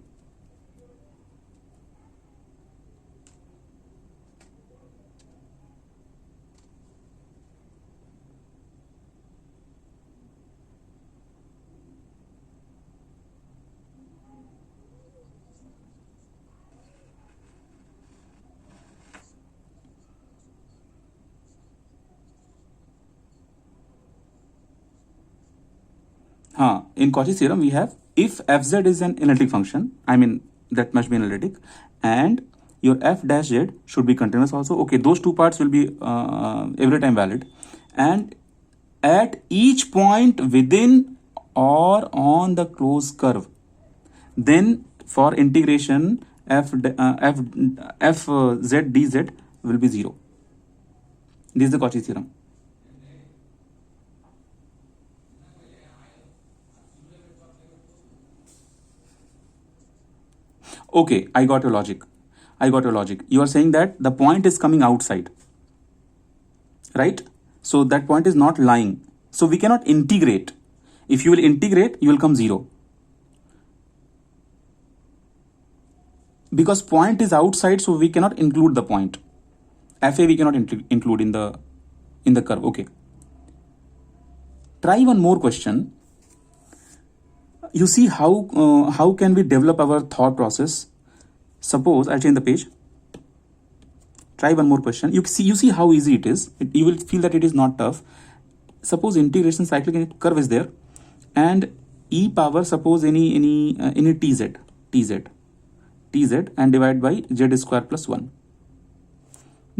In Cauchy's theorem, we have if fz is an analytic function, I mean that must be analytic, and your f dash z should be continuous also. Okay, those two parts will be every time valid, and at each point within or on the closed curve, then for integration f z dz will be 0. This is the Cauchy's theorem. Okay, I got your logic. You are saying that the point is coming outside, right? So that point is not lying. So we cannot integrate. If you will integrate, you will come 0. Because point is outside, so we cannot include the point. FA we cannot include in the curve. Okay. Try one more question. You see how can we develop our thought process? Suppose I'll change the page. Try one more question. You see how easy it is. You will feel that it is not tough. Suppose integration cyclic curve is there, and e power, suppose any tz, and divide by z square plus 1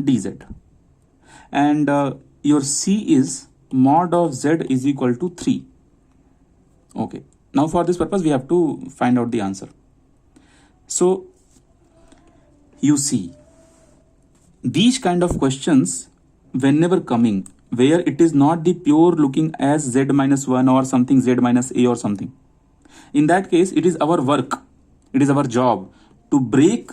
dz, and your c is mod of z is equal to 3. Okay. Now for this purpose, we have to find out the answer. So you see, these kind of questions, whenever coming, where it is not the pure looking as z minus 1 or something z minus a or something, in that case, it is our work, it is our job to break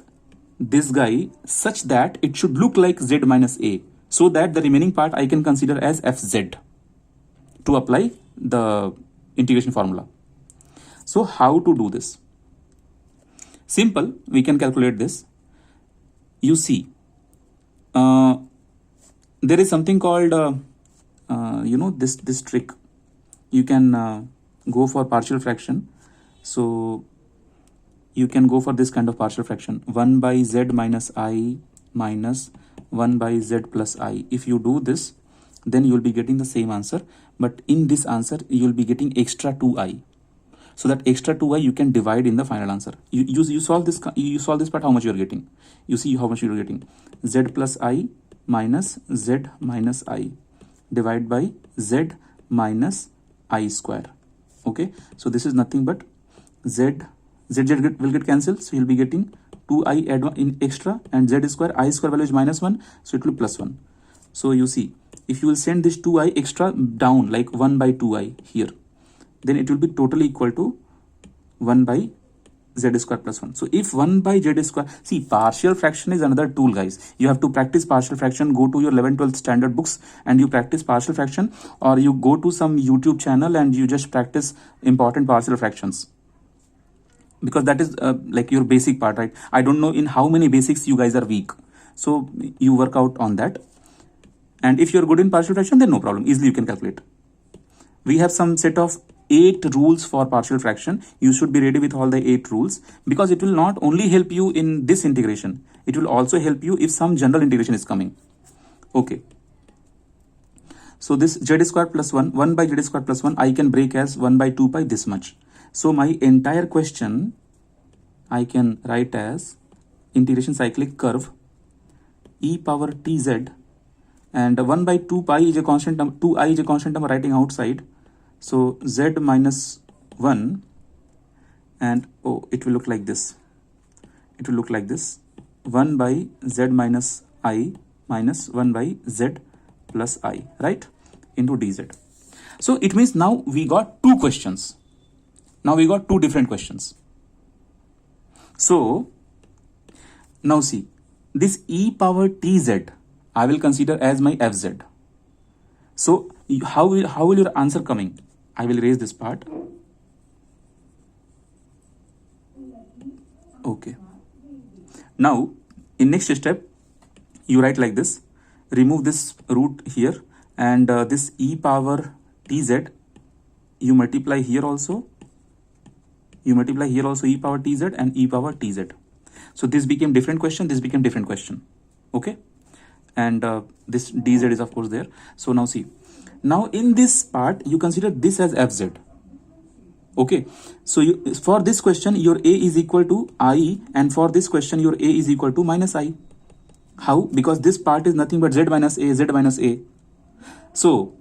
this guy such that it should look like z minus a, so that the remaining part I can consider as fz to apply the integration formula. So how to do this? Simple, we can calculate this. You see, there is something called, this trick. You can go for partial fraction. So you can go for this kind of partial fraction, 1 by z minus I minus 1 by z plus I. If you do this, then you will be getting the same answer, but in this answer you will be getting extra 2i. So that extra 2i you can divide in the final answer. You solve this part, how much you are getting. You see how much you are getting. Z plus I minus z minus I divided by z minus I square. Okay, so this is nothing but z will get cancelled, so you'll be getting 2i add 1 in extra, and z square, I square value is minus 1, so it will be plus 1. So you see, if you will send this 2i extra down like 1 by 2i here, then it will be totally equal to 1 by z square plus 1. So if 1 by z square, see, partial fraction is another tool, guys. You have to practice partial fraction. Go to your 11th 12th standard books and you practice partial fraction, or you go to some YouTube channel and you just practice important partial fractions, because that is like your basic part, right? I don't know in how many basics you guys are weak, so you work out on that. And if you're good in partial fraction, then no problem, easily you can calculate. We have some set of 8 rules for partial fraction. You should be ready with all the 8 rules, because it will not only help you in this integration, it will also help you if some general integration is coming. Okay, so this z square plus 1, 1 by z square plus 1, I can break as 1 by 2 pi this much. So my entire question I can write as integration cyclic curve e power tz and 1 by 2 pi is a constant number, 2I is a constant number writing outside, so z minus 1, and oh, it will look like this, 1 by z minus I minus 1 by z plus I, right, into dz. So it means now we got two questions. Now we got two different questions. So now see, this e power tz I will consider as my fz. So how will your answer coming? I will erase this part. Okay. Now in next step, you write like this, remove this root here, and this e power tz, you multiply here also e power tz and e power tz. So this became different question, this became different question. Okay, and this dz is of course there. So now see, now in this part you consider this as fz. Okay, so for this question your a is equal to I, and for this question your a is equal to minus I. How? Because this part is nothing but z minus a. So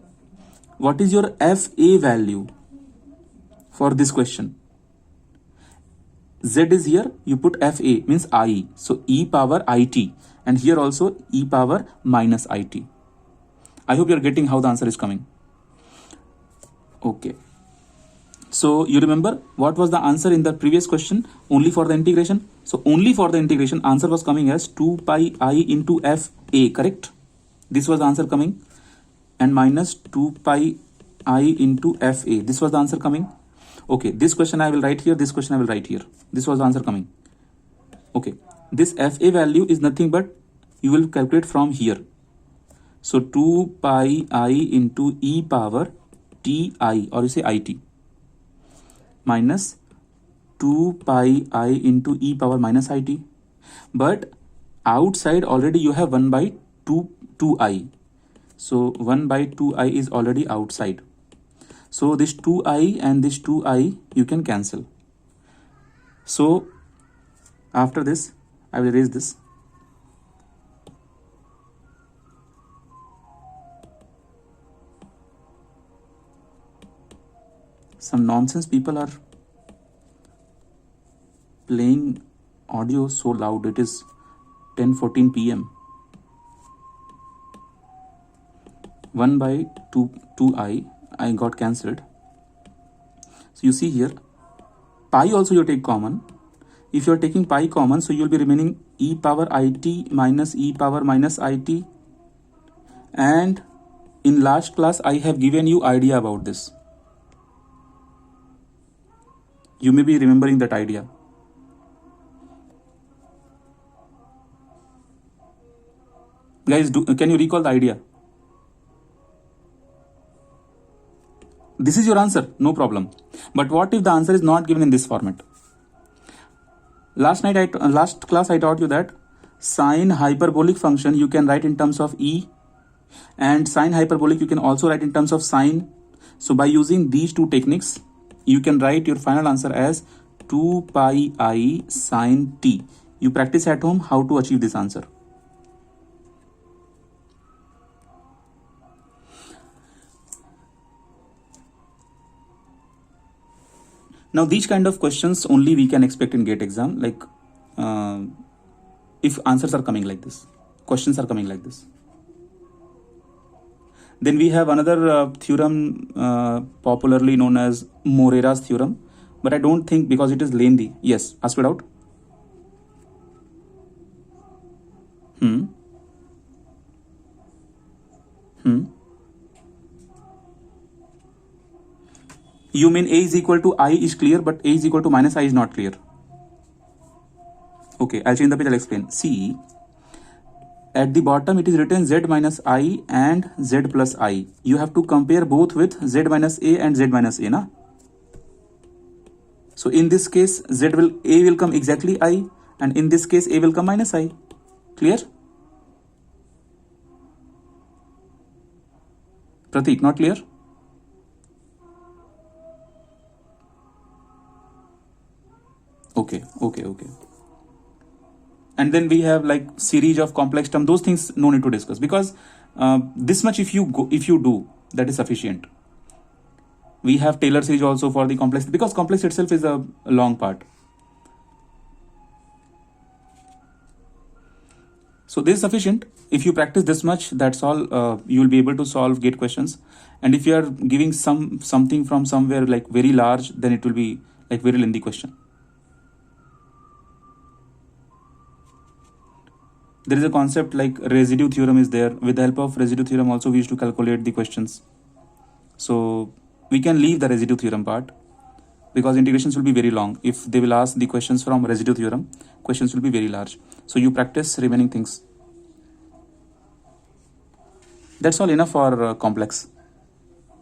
what is your fa value for this question? Z is here, you put fa means I, so e power it, and here also e power minus it. I hope you are getting how the answer is coming. Okay, so you remember what was the answer in the previous question? Only for the integration. So only for the integration answer was coming as 2 pi I into fa, correct? This was the answer coming, and minus 2 pi I into fa, this was the answer coming. Okay, this question I will write here, this question I will write here. This was the answer coming. Okay, this fa value is nothing but you will calculate from here. So 2 pi I into e power ti, or you say it, minus 2 pi I into e power minus it. But outside already you have 1 by 2i. So 1 by 2i is already outside. So this 2i and this 2i you can cancel. So after this I will erase this. Some nonsense people are playing audio so loud. It is 10:14 p.m. 1 by 2i I got cancelled. So you see here, pi also you take common. If you are taking pi common, so you will be remaining e power it minus e power minus it. And in last class I have given you idea about this. You may be remembering that idea. Guys, can you recall the idea? This is your answer, no problem. But what if the answer is not given in this format? Last class I taught you that sine hyperbolic function you can write in terms of e, and sine hyperbolic you can also write in terms of sine. So by using these two techniques, you can write your final answer as 2 pi I sine t. You practice at home how to achieve this answer. Now these kind of questions only we can expect in GATE exam, like if answers are coming like this, questions are coming like this. Then we have another theorem popularly known as Morera's theorem, but I don't think, because it is lengthy. Yes, ask it out. You mean a is equal to I is clear, but a is equal to minus I is not clear. Okay, I'll change the page, I'll explain. See, at the bottom it is written z minus I and z plus I. You have to compare both with z minus a and z minus a, na? So in this case a will come exactly I, and in this case a will come minus I. Clear? Pratik, not clear? Okay. And then we have like series of complex term. Those things no need to discuss, because This much if you do, that is sufficient. We have Taylor series also for the complex, because complex itself is a long part. So this is sufficient. If you practice this much, that's all. You will be able to solve gate questions. And if you are giving something from somewhere like very large, then it will be like very lengthy question. There is a concept like residue theorem is there. With the help of residue theorem also we used to calculate the questions. So we can leave the residue theorem part, because integrations will be very long. If they will ask the questions from residue theorem, questions will be very large. So you practice remaining things. That's all enough for complex.